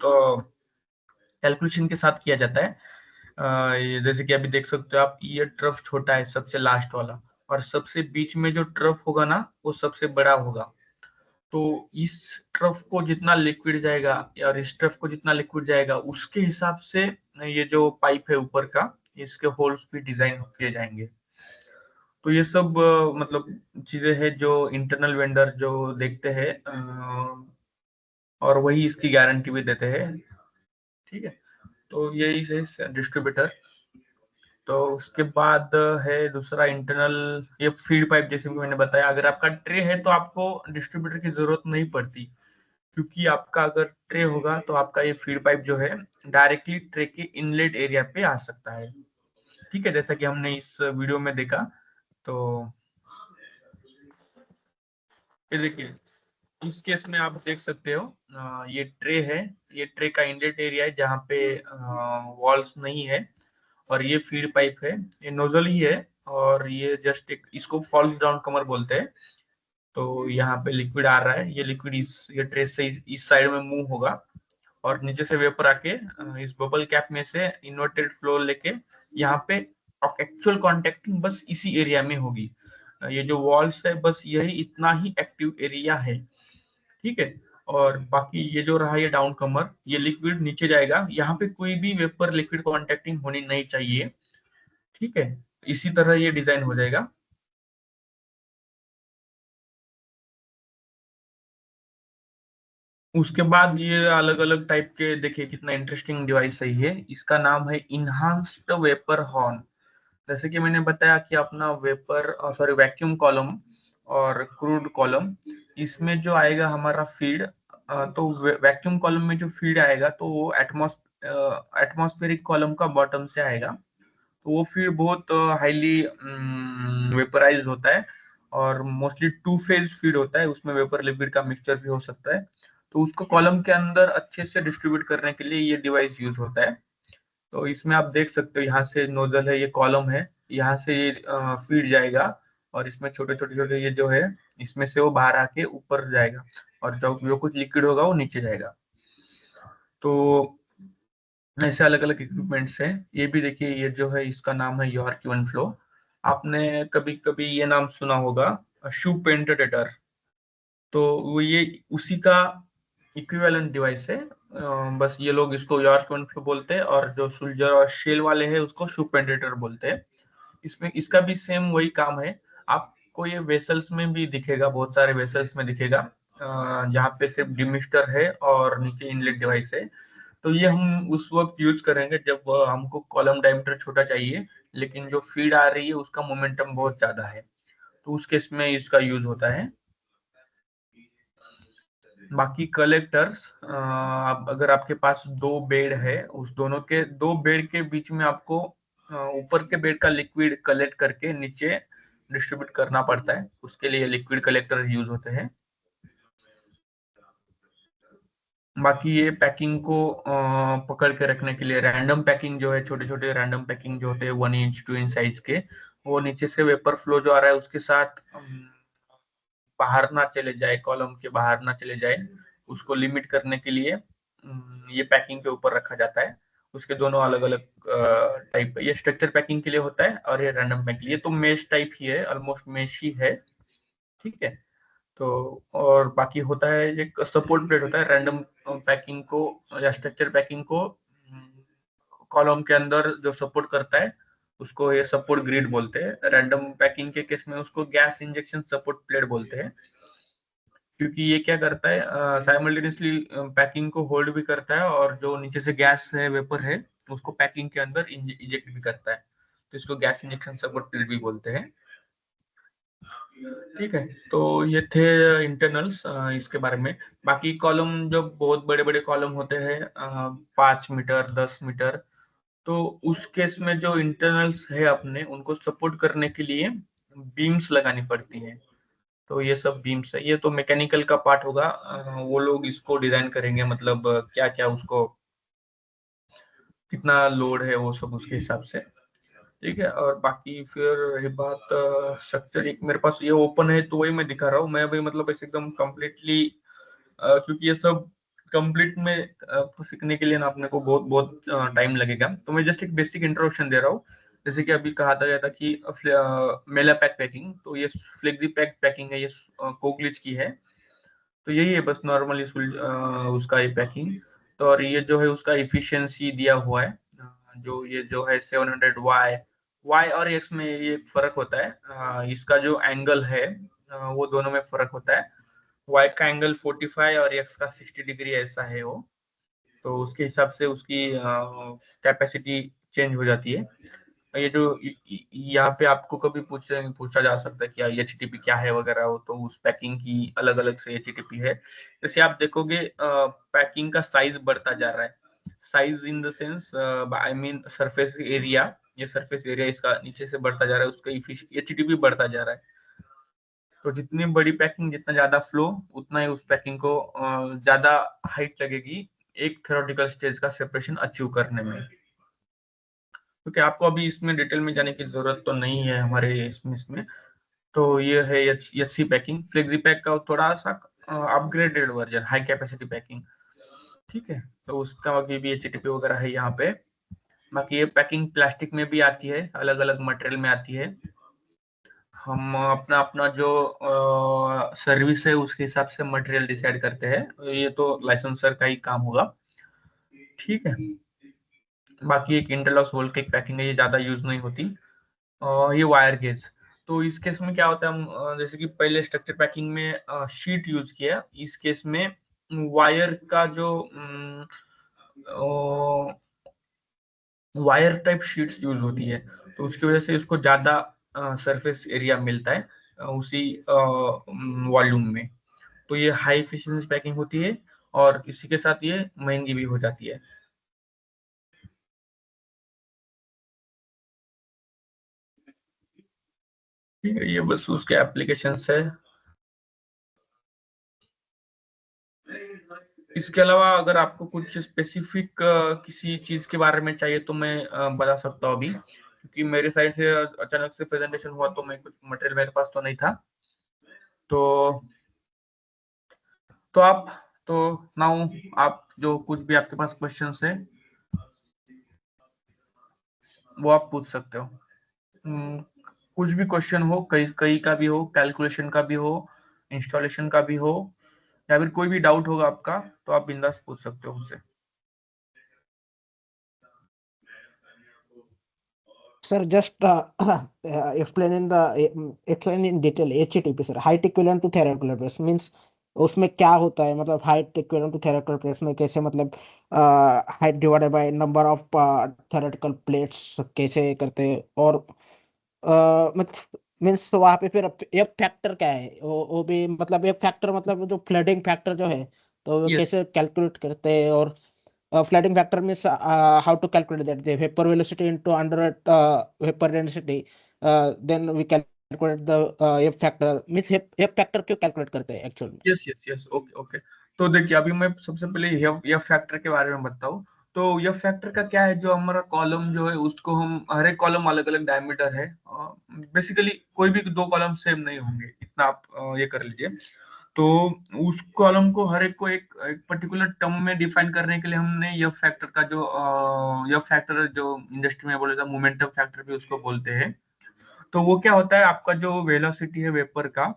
कैलकुलेशन के साथ किया जाता है। ये जैसे कि अभी देख सकते हो आप, ये ट्रफ छोटा है सबसे लास्ट वाला, और सबसे बीच में जो ट्रफ होगा ना वो सबसे बड़ा होगा। तो इस ट्रफ को जितना लिक्विड जाएगा और इस ट्रफ को जितना लिक्विड जाएगा उसके हिसाब से ये जो पाइप है ऊपर का इसके होल्स भी डिजाइन किए जाएंगे। तो ये सब मतलब चीजें हैं जो इंटरनल वेंडर जो देखते हैं और वही इसकी गारंटी भी देते हैं। ठीक है, तो यही है डिस्ट्रीब्यूटर। तो उसके बाद है दूसरा इंटरनल, ये फीड पाइप जैसे कि मैंने बताया। अगर आपका ट्रे है तो आपको डिस्ट्रीब्यूटर की जरूरत नहीं पड़ती, क्योंकि आपका अगर ट्रे होगा तो आपका ये फीड पाइप जो है डायरेक्टली ट्रे के इनलेट एरिया पे आ सकता है। ठीक है, जैसा कि हमने इस वीडियो में देखा। तो ये देखिए, इस केस में आप देख सकते हो ये ट्रे है, ये ट्रे का इनलेट एरिया है जहाँ पे वॉल्स नहीं है, और ये फीड पाइप है, ये नोजल ही है, और ये जस्ट एक इसको फॉल्स डाउन कमर बोलते हैं। तो यहाँ पे लिक्विड आ रहा है, ये लिक्विड ये ट्रे से इस साइड में मूव होगा और नीचे से वेपर आके इस बबल कैप में से इन्वर्टेड फ्लो लेके यहाँ पे एक्चुअल कॉन्टेक्टिंग बस इसी एरिया में होगी। ये जो वॉल्स है बस यही इतना ही एक्टिव एरिया है। ठीक है, और बाकी ये जो रहा ये डाउन कमर, ये लिक्विड नीचे जाएगा, यहाँ पे कोई भी वेपर लिक्विड कॉन्टेक्टिंग होनी नहीं चाहिए। ठीक है, इसी तरह ये डिजाइन हो जाएगा। उसके बाद ये अलग अलग टाइप के, देखिए कितना इंटरेस्टिंग डिवाइस है ये, इसका नाम है इनहांस्ड वेपर हॉर्न। जैसे कि मैंने बताया कि अपना वेपर सॉरी वैक्यूम कॉलम और क्रूड कॉलम, इसमें जो आएगा हमारा फीड, तो वैक्यूम कॉलम में जो फीड आएगा तो वो एटमॉस्फेरिक कॉलम का बॉटम से आएगा। तो वो फीड बहुत हाईली वेपराइज होता है, और मोस्टली टू फेज फीड होता है, उसमें वेपर लिक्विड का मिक्सचर भी हो सकता है। तो उसको कॉलम के अंदर अच्छे से डिस्ट्रीब्यूट करने के लिए ये डिवाइस यूज होता है। तो इसमें आप देख सकते हो यहाँ से नोजल है, ये कॉलम है, यहाँ से ये फीड जाएगा, और इसमें छोटे छोटे छोटे ये जो है इसमें से वो बाहर आके ऊपर जाएगा, और जो कुछ लिक्विड होगा वो नीचे जाएगा। तो ऐसे अलग अलग इक्विपमेंट्स हैं। ये भी देखिए, ये जो है इसका नाम है यॉर्क इवन फ्लो। आपने कभी कभी ये नाम सुना होगा, शू पेंटेटर। तो वो ये उसी का इक्विवेलेंट डिवाइस है। बस ये लोग इसको यॉर्क इवन फ्लो बोलते हैं, और जो सुलजर और शेल वाले हैं उसको शू पेंटेटर बोलते हैं। इसमें इसका भी सेम वही काम है। आपको ये वेसल्स में भी दिखेगा, बहुत सारे वेसल्स में दिखेगा, जहाँ पे सिर्फ डिमिस्टर है और नीचे इनलेट डिवाइस है। तो ये हम उस वक्त यूज करेंगे जब हमको कॉलम डायमीटर छोटा चाहिए, लेकिन जो फीड आ रही है उसका मोमेंटम बहुत ज्यादा है, तो उस केस में इसका यूज होता है। बाकी कलेक्टर्स, अगर आपके पास दो बेड है, उस दोनों के दो बेड के बीच में आपको ऊपर के बेड का लिक्विड कलेक्ट करके नीचे डिस्ट्रीब्यूट करना पड़ता है, उसके लिए लिक्विड कलेक्टर यूज होते हैं। बाकी ये पैकिंग को पकड़ के रखने के लिए रैंडम पैकिंग जो है, छोटे छोटे रैंडम पैकिंग जो होते हैं 1 इंच 2 इंच साइज के, वो नीचे से वेपर फ्लो जो आ रहा है उसके साथ बाहर ना चले जाए, कॉलम के बाहर ना चले जाए, उसको लिमिट करने के लिए ये पैकिंग के ऊपर रखा जाता है। उसके दोनों अलग अलग टाइप, ये स्ट्रक्चर पैकिंग के लिए होता है और ये रैंडम पैकिंग के लिए। तो मेश टाइप ही है, ऑलमोस्ट मेश ही है। ठीक है, तो और बाकी होता है एक सपोर्ट प्लेट होता है रैंडम पैकिंग को या स्ट्रक्चर पैकिंग को कॉलम के अंदर जो सपोर्ट करता है, उसको ये सपोर्ट ग्रिड बोलते हैं। रैंडम पैकिंग के केस में उसको गैस इंजेक्शन सपोर्ट प्लेट बोलते हैं, क्योंकि ये क्या करता है साइमल्टेनियसली पैकिंग को होल्ड भी करता है, और जो नीचे से गैस है वेपर है उसको पैकिंग के अंदर इंजेक्ट भी करता है। तो इसको गैस इंजेक्शन सपोर्ट प्लेट भी बोलते हैं। ठीक है, तो ये थे इंटरनल्स इसके बारे में। बाकी कॉलम जो बहुत बड़े बड़े कॉलम होते हैं 5 मीटर 10 मीटर, तो उस केस में जो इंटरनल्स है अपने उनको सपोर्ट करने के लिए बीम्स लगानी पड़ती है। तो ये सब बीम्स है, ये तो मैकेनिकल का पार्ट होगा, वो लोग इसको डिजाइन करेंगे, मतलब क्या क्या उसको कितना लोड है वो सब उसके हिसाब से। ठीक है, और बाकी फिर रही बात स्ट्रक्चर, एक मेरे पास ये ओपन है तो वही मैं दिखा रहा हूँ। मैं अभी मतलब ऐसे एकदम कम्प्लीटली, क्योंकि ये सब कंप्लीट में सीखने के लिए ना अपने को बहुत बहुत टाइम लगेगा, तो मैं जस्ट एक बेसिक इंट्रोडक्शन दे रहा हूँ। जैसे कि अभी कहा गया था कि मेला पैक पैकिंग, तो ये फ्लेक्सी पैक पैकिंग है, ये कोकलिच की है। तो यही है बस नॉर्मली उसका ये पैकिंग। तो और ये जो है उसका इफिशियंसी दिया हुआ है, जो ये जो है 700 वाई और एक्स में ये फर्क होता है। इसका जो एंगल है वो दोनों में फर्क होता है। वाई का एंगल 45 और एक्स का 60 डिग्री ऐसा है वो। तो उसके हिसाब से उसकी कैपेसिटी चेंज हो जाती है। ये जो यहाँ पे आपको कभी पूछा जा सकता है कि एचटीपी क्या है वगैरह, हो तो उस पैकिंग की अलग अलग से एचटीपी है। जैसे आप देखोगे पैकिंग का साइज बढ़ता जा रहा है, size in the sense I mean surface area. ये सरफेस एरिया इसका नीचे से बढ़ता जा रहा है, उसका एचटीपी बढ़ता जा रहा है। तो जितनी बड़ी पैकिंग, जितना ज्यादा फ्लो, उतना ही उस पैकिंग को ज्यादा हाइट लगेगी एक थ्योरेटिकल स्टेज का सेपरेशन अचीव करने में। क्योंकि आपको अभी इसमें डिटेल में जाने की जरूरत तो नहीं है हमारे इसमें। तो ये है H C packing. Flexi pack का थोड़ा सा upgraded version, high capacity packing. ठीक है, तो उसका भी एचटीपी वगैरह है यहाँ पे। बाकी ये पैकिंग प्लास्टिक में भी आती है, अलग अलग मटेरियल में आती है। हम अपना अपना जो सर्विस है उसके हिसाब से मटेरियल डिसाइड करते हैं, ये तो लाइसेंसर का ही काम होगा। ठीक है, बाकी एक इंटरलॉक्स वोल्ट की पैकिंग है, ये ज्यादा यूज नहीं होती। ये वायर गेज। तो इस केस में क्या होता है, हम जैसे कि पहले स्ट्रक्चर पैकिंग में शीट यूज किया, इस केस में वायर का जो वायर टाइप शीट्स यूज होती है। तो उसकी वजह से इसको ज्यादा सरफेस एरिया मिलता है उसी वॉल्यूम में। तो ये हाई एफिशिएंसी पैकिंग होती है और इसी के साथ ये महंगी भी हो जाती है। ठीक है, ये बस उसके एप्लीकेशन है। इसके अलावा अगर आपको कुछ स्पेसिफिक किसी चीज के बारे में चाहिए तो मैं बता सकता हूँ अभी, क्योंकि मेरे साइड से अचानक से प्रेजेंटेशन हुआ तो मैं कुछ मटेरियल मेरे पास तो नहीं था। तो तो आप तो नाउ आप जो कुछ भी आपके पास क्वेश्चंस है वो आप पूछ सकते हो। हम्म, कुछ भी क्वेश्चन हो, कई कई का भी हो, कैलकुलेशन का भी हो, इंस्टॉलेशन का भी हो, या फिर कोई भी डाउट होगा आपका तो आप बिंदास पूछ सकते हो मुझसे। Sir, just explain in detail HTTP, sir. Height equivalent to theoretical press means उसमें क्या होता है, मतलब height equivalent to theoretical plates में कैसे, मतलब height divided by number of theoretical plates कैसे करते हैं, और मतलब मीन्स वहाँ पे फिर एफ फैक्टर क्या है, वो भी मतलब एफ फैक्टर मतलब जो फ्लडिंग फैक्टर जो है तो वो यस, कैसे कैलकुलेट करते हैं, और flooding factor means how to calculate that the vapor velocity into under vapor density, then we calculate the F factor means F factor क्यों calculate करते हैं actual में। Yes, yes, yes, okay, okay. तो देखिए, अभी मैं सबसे पहले यह फैक्टर के बारे में बताऊं। तो यह फैक्टर का क्या है, जो हमारा कॉलम जो है उसको हम, हर एक कॉलम अलग अलग डायमीटर है। बेसिकली कोई भी दो कॉलम सेम नहीं होंगे, इतना आप ये कर लीजिए। तो उस कॉलम को हर एक को एक पर्टिकुलर टर्म में डिफाइन करने के लिए हमने यह फैक्टर का जो यह फैक्टर जो इंडस्ट्री में बोले था मोमेंटम फैक्टर भी उसको बोलते हैं। तो वो क्या होता है, आपका जो वेलोसिटी है वेपर का,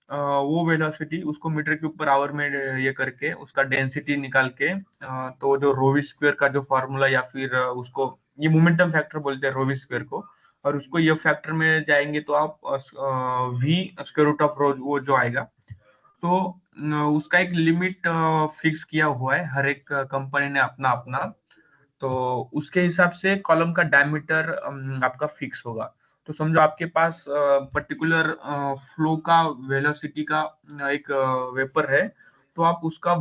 वो वेलोसिटी उसको मीटर के ऊपर आवर में ये करके उसका डेंसिटी निकाल के, तो जो रोवी स्क्वायर का जो फॉर्मूला, या फिर उसको ये मोमेंटम फैक्टर बोलते हैं रोवी स्क्वायर को। और उसको ये फैक्टर में जाएंगे तो आप वी स्क्वायर रूट ऑफ रो वो जो आएगा। तो उसका एक लिमिट फिक्स किया हुआ है, हर एक कंपनी ने अपना अपना। तो उसके हिसाब से कॉलम का डायमीटर आपका फिक्स होगा। तो समझो आपके पास पर्टिकुलर फ्लो का वेलोसिटी का एक वेपर है। तो आप उसका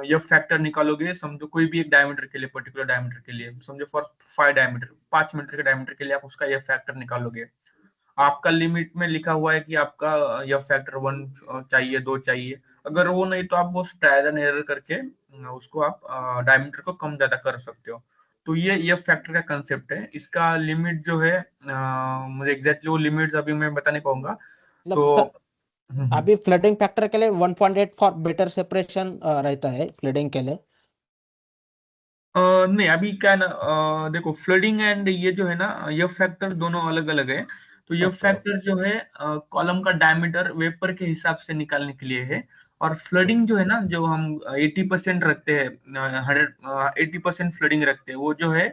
ये फैक्टर निकालोगे, समझो कोई भी एक डायमीटर के लिए, पर्टिकुलर डायमीटर के लिए, समझो फॉर 5 डायमीटर, 5 मीटर के डायमीटर के लिए आप उसका ये फैक्टर निकालोगे। आपका लिमिट में लिखा हुआ है कि आपका यह फैक्टर 1 चाहिए, 2 चाहिए। अगर वो नहीं तो आप वो ट्रायल एंड एरर करके उसको आप डायमीटर को कम ज्यादा कर सकते हो। तो ये फैक्टर का कंसेप्ट है। इसका लिमिट जो है मुझे एग्जैक्टली वो लिमिट्स अभी मैं बता नहीं पाऊंगा। मतलब तो सर हम्म, अभी फ्लडिंग फैक्टर के लिए 1.8 फॉर बेटर सेपरेशन रहता है फ्लडिंग के लिए। नहीं, अभी क्या है ना, देखो फ्लडिंग एंड ये जो है ना, ये फैक्टर दोनों अलग अलग है। तो ये ओके ओके फैक्टर जो है कॉलम का डायमीटर वेपर के हिसाब से निकालने के लिए है। और फ्लडिंग जो है ना, जो हम 80% रखते हैं, 80% फ्लडिंग रखते हैं, वो जो है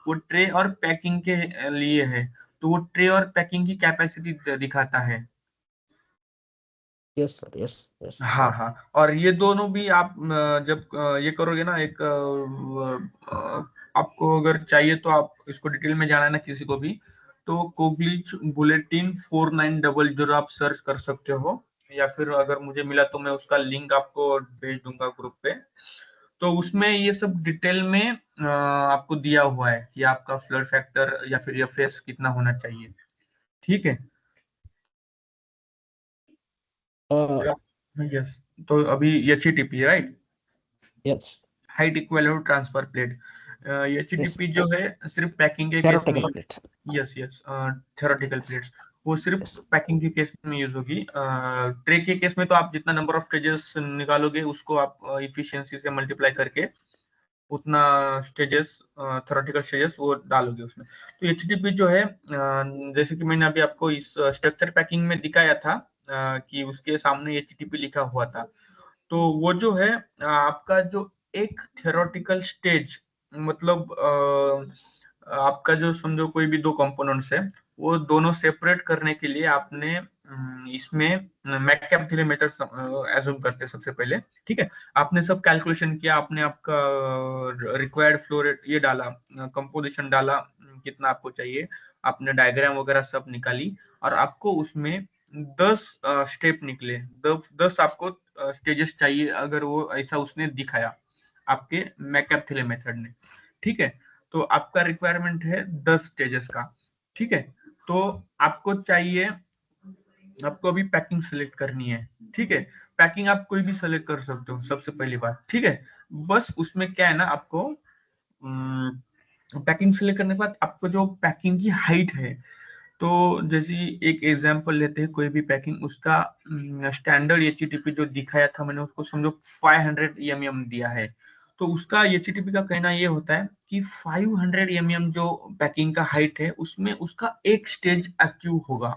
वो ट्रे और पैकिंग के लिए है। तो वो ट्रे और पैकिंग की कैपेसिटी दिखाता है। यस सर यस यस हाँ हाँ। और ये दोनों भी आप जब ये करोगे ना, एक आपको अगर चाहिए तो आप इसको डिटेल में जाना है ना किसी को भी, तो कोग्लिच बुलेटिन 4900 आप सर्च कर सकते हो। या फिर अगर मुझे मिला तो मैं उसका लिंक आपको भेज दूंगा ग्रुप पे। तो उसमें ये सब डिटेल में आपको दिया हुआ है कि आपका फ्लड फैक्टर या फिर ये फेस कितना होना चाहिए। ठीक है। यस। तो अभी HTTP right, yes height equivalent transfer plate. Yes HTTP जो है सिर्फ पैकिंग के केस में। theoretical plate yes yes, theoretical plates वो सिर्फ यस पैकिंग के केस में यूज होगी। ट्रे के केस में तो आप जितना नंबर ऑफ स्टेजेस निकालोगे उसको आप इफिशिएंसी से मल्टीप्लाई करके उतना स्टेजेस, थ्योरेटिकल स्टेजेस वो डालोगे उसमें। तो HTTP जो है, जैसे कि मैंने अभी आपको इस स्ट्रक्चर पैकिंग में दिखाया था, कि उसके सामने HTTP लिखा हुआ था। तो वो जो है आपका जो एक थ्योरेटिकल स्टेज, मतलब आपका जो समझो कोई भी दो कंपोनेंट्स है, वो दोनों सेपरेट करने के लिए आपने इसमें मैककेप मेथड एज्यूम करते हैं सबसे पहले। ठीक है। आपने सब कैलकुलेशन किया, आपने आपका रिक्वायर्ड फ्लो रेट ये डाला, कंपोजिशन डाला, कितना आपको चाहिए, आपने डायग्राम वगैरह सब निकाली, और आपको उसमें 10 स्टेप निकले, 10 आपको स्टेजेस चाहिए, अगर वो ऐसा उसने दिखाया आपके मैककेप मेथड ने। ठीक है। तो आपका रिक्वायरमेंट है 10 स्टेजेस का। ठीक है। तो आपको चाहिए, आपको अभी पैकिंग सेलेक्ट करनी है। ठीक है। पैकिंग आप कोई भी सेलेक्ट कर सकते हो सबसे पहली बात। ठीक है। बस उसमें क्या है ना, आपको पैकिंग सेलेक्ट करने के बाद आपको जो पैकिंग की हाइट है, तो जैसे एक एग्जांपल लेते हैं, कोई भी पैकिंग उसका स्टैंडर्ड HTTP जो दिखाया था मैंने, उसको समझो 500 mm दिया है। तो उसका HTTP का कहना ये होता है कि 500 mm जो पैकिंग का हाइट है, उसमें उसका एक स्टेज अचीव होगा।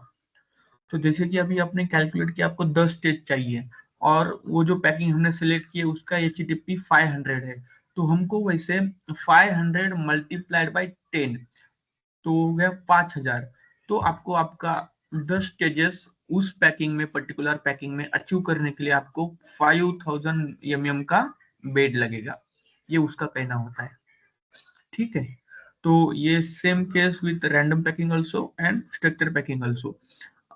तो जैसे कि अभी आपने कैलकुलेट किया आपको 10 स्टेज चाहिए, और वो जो पैकिंग हमने सेलेक्ट की है उसका HTTP 500 है, तो हमको वैसे 500 मल्टीप्लाइड बाई 10, तो हो गया 5000। तो आपको आपका 10 स्टेजेस उस पैकिंग में, पर्टिकुलर पैकिंग में अचीव करने के लिए आपको 5000 mm का बेड लगेगा। ये उसका कहना होता है। ठीक है। तो ये same case with random packing also and structure packing also.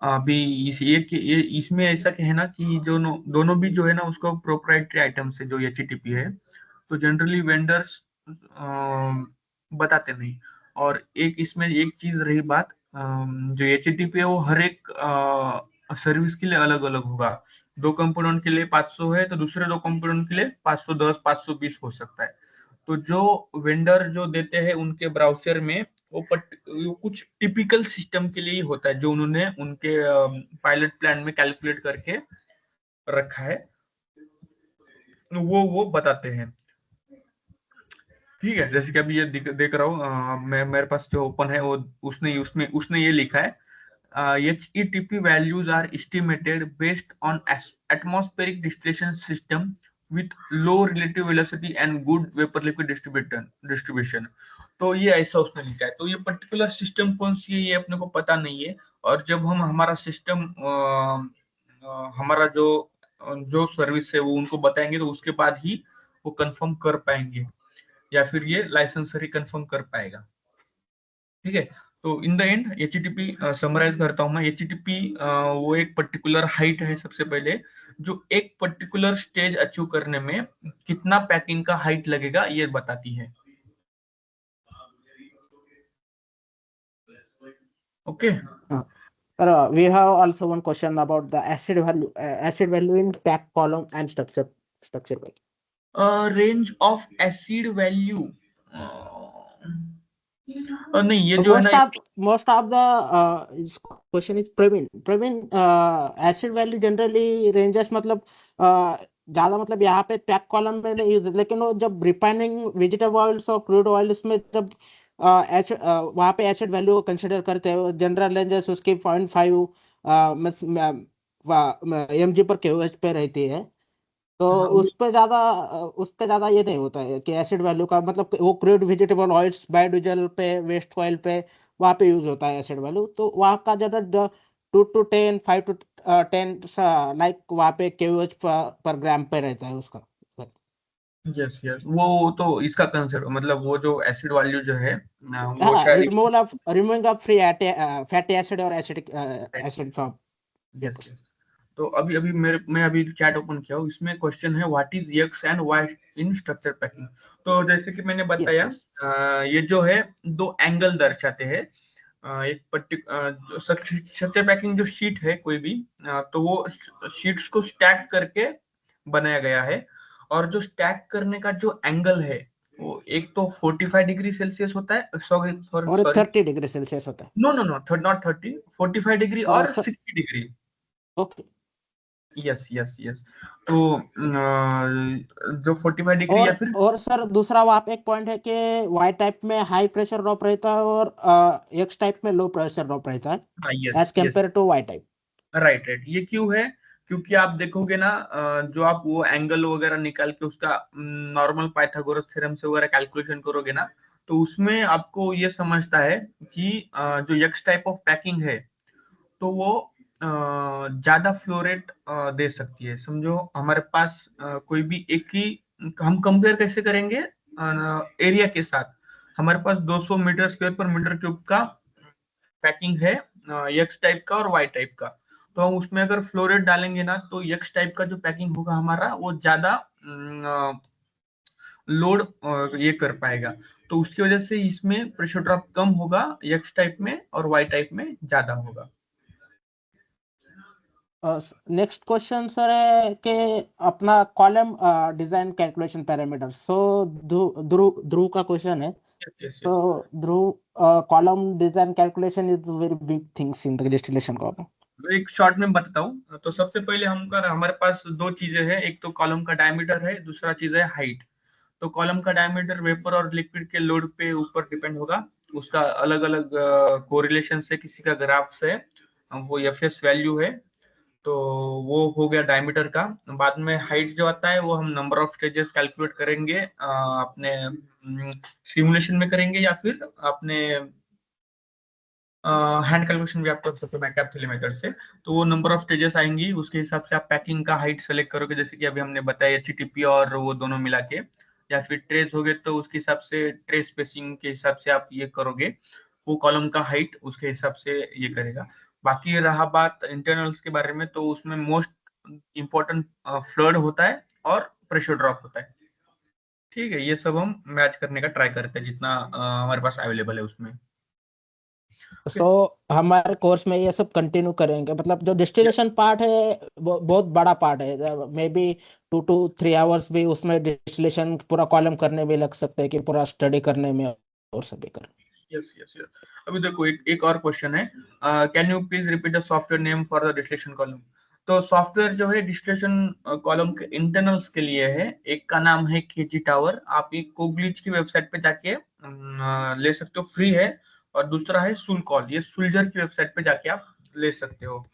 अभी ये इसमें ऐसा कहना कि जो दोनों भी जो है ना, उसका प्रोप्राइटरी आइटम्स है जो HTTP है। तो जनरली वेंडर्स बताते नहीं। और एक इसमें एक चीज रही बात, जो HTTP है वो हर एक सर्विस के लिए अलग अलग होगा। दो कंपोनेंट के लिए 500 है, तो दूसरे दो कंपोनेंट के लिए 510 520 हो सकता है। तो जो वेंडर जो देते हैं उनके ब्राउजर में, वो कुछ टिपिकल सिस्टम के लिए ही होता है, जो उन्होंने उनके पायलट प्लान में कैलकुलेट करके रखा है, वो बताते हैं। ठीक है। जैसे कि अभी ये देख रहा हूँ, मैं मेरे पास जो ओपन है वो, उसने ये लिखा है, HTTP values are estimated based on atmospheric distillation system with low relative velocity and good vapor liquid distribution। तो ये ऐसा उसने लिखा है। तो ये पर्टिकुलर सिस्टम कौन सी है ये अपने को पता नहीं है। और जब हम हमारा सिस्टम, हमारा जो जो सर्विस है वो उनको बताएंगे, तो उसके बाद ही वो कंफर्म कर पाएंगे, या फिर ये लाइसेंसर ही कंफर्म कर पाएगा। ठीक है। तो in the end HTTP summarise करता हूं मैं, HTTP वो एक पर्टिकुलर हाइट है सबसे पहले, जो एक पर्टिकुलर स्टेज अचीव करने में कितना पैकिंग का हाइट लगेगा ये बताती है। Okay. we have also one question about the acid value in pack column and structure value. Range of acid value, नहीं ये So जो है ना, most of the question is Praveen. Acid value generally ranges मतलब ज्यादा मतलब यहाँ पे पैक कॉलम में नहीं यूज, लेकिन वो जब रिफाइनिंग वेजिटेबल ऑयल्स और क्रूड ऑयल्स में जब एसिड वहाँ पे एसिड वैल्यू कंसिडर करते हैं, जनरल रेंजेस उसकी 0.5 mg पर KOH पे रहती है। तो हाँ उस पे ज्यादा ये नहीं होता है कि एसिड वैल्यू का मतलब वो क्रूड वेजिटेबल ऑयल्स बायोडीजल पे वेस्ट ऑयल पे वहाँ पे यूज होता है एसिड वैल्यू, तो वहाँ का ज्यादा 2 to 10 5 to 10 लाइक वहाँ पे KOH पर ग्राम पे रहता है उसका। यस यस, वो तो इसका कंसेप्ट मतलब वो जो एसिड वैल्यू जो है वो हाँ, शायद removing of free fatty acid और acidic acid from yes lipids. Yes. तो अभी अभी मैं अभी चैट ओपन किया हूँ, इसमें क्वेश्चन है what is X and Y in structure packing. तो जैसे कि मैंने यस बताया, यस। ये जो है दो एंगल दर्शाते हैं। एक स्ट्रक्चर पैकिंग जो शीट है कोई भी, तो वो शीट्स को स्टैक करके बनाया गया है। और जो स्टैक करने का जो एंगल है वो एक तो 45 डिग्री सेल्सियस होता है, सॉरी सॉरी और सॉरी, 30 डिग्री सेल्सियस होता है। No no no, not 30, 45 degree और और sir 60 degree. Okay. Yes yes yes. तो जो 45 डिग्री या फिर, और सर दूसरा वहाँ पे एक पॉइंट है कि वाई टाइप में हाई प्रेशर ड्रॉप रहता है और एक्स टाइप में लो प्रेशर ड्रॉप रहता है हाँ yes as yes, compare to Y type. Right right. ये क्यों है? क्योंकि आप देखोगे ना, जो आप वो एंगल वगैरह निकाल के उसका नॉर्मल पाइथागोरस थ्योरम से वगैरह कैलकुलेशन करोगे ना, तो उसमें आपको ये समझता है कि जो यक्स टाइप ऑफ पैकिंग है तो वो ज्यादा फ्लो रेट दे सकती है। समझो हमारे पास कोई भी एक ही, हम कंपेयर कैसे करेंगे एरिया के साथ। हमारे पास 200 मीटर स्क्वायर पर मीटर क्यूब का पैकिंग है, यक्स टाइप का और वाई टाइप का। तो हम उसमें अगर फ्लो रेट डालेंगे ना, तो यक्स टाइप का जो पैकिंग होगा हमारा वो ज्यादा लोड ये कर पाएगा। तो उसकी वजह से इसमें प्रेशर ड्रॉप कम होगा यक्स टाइप में, और वाई टाइप में ज्यादा होगा। नेक्स्ट क्वेश्चन सर है कि अपना कॉलम डिजाइन कैलकुलेशन पैरामीटर। सो ध्रुव ध्रुव का क्वेश्चन है। यस यस तो yes. Dhruv, column design calculation is very big things in the distillation column. एक शॉर्ट में बताता हूँ। तो सबसे पहले हम कर हमारे पास दो चीजें हैं, एक तो कॉलम का डायमीटर है, दूसरा चीज है हाइट। तो कॉलम का डायमीटर वेपर और लिक्विड के लोड पे ऊपर डिपेंड होगा। उसका अलग अलग कोरिलेशन से, किसी का ग्राफ से वो एफएस वैल्यू है। तो वो हो गया डायमीटर का। बाद में हाइट जो आता है वो हम नंबर ऑफ स्टेजेस कैलकुलेट करेंगे, अपने सिमुलेशन में करेंगे या फिर अपने हैंड कैलकुलेशन भी आप कर सकते हो मैकैप मेथड से। तो वो नंबर ऑफ स्टेजेस आएंगी, उसके हिसाब से आप पैकिंग का हाइट सेलेक्ट करोगे, जैसे कि अभी हमने बताया एचटीपी और वो दोनों मिला के। या फिर ट्रेस हो गए तो उसके हिसाब से ट्रेस स्पेसिंग के हिसाब से आप ये करोगे। वो कॉलम का हाइट उसके हिसाब से ये करेगा। बाकी रहा बात इंटरनल्स के बारे में, तो उसमें मोस्ट इम्पोर्टेंट फ्लड होता है और प्रेशर ड्रॉप होता है। ठीक है, ये सब हम मैच करने का ट्राई करते हैं जितना हमारे पास अवेलेबल है उसमें। सो हमारे कोर्स में ये सब कंटिन्यू करेंगे, मतलब जो डिस्टिलेशन पार्ट है वो बहुत बड़ा पार्ट है। मे बी 2 to 3 hours भी उसमें डिस्टिलेशन पूरा कॉलम करने में लग सकते हैं कि पूरा स्टडी करने में और सभी कर। Yes yes yes. अभी देखो एक और क्वेश्चन है, can you please repeat the software name for the distillation column. तो सॉफ्टवेयर जो है डिस्टिलेशन कॉलम के इंटरनल्स के लिए है, एक का नाम है केजी टावर। आप एक कोग्लिच की वेबसाइट पे जाके ले सकते हो, फ्री है। और दूसरा है सुलकॉल, ये सुलजर की वेबसाइट पे जाके आप ले सकते हो।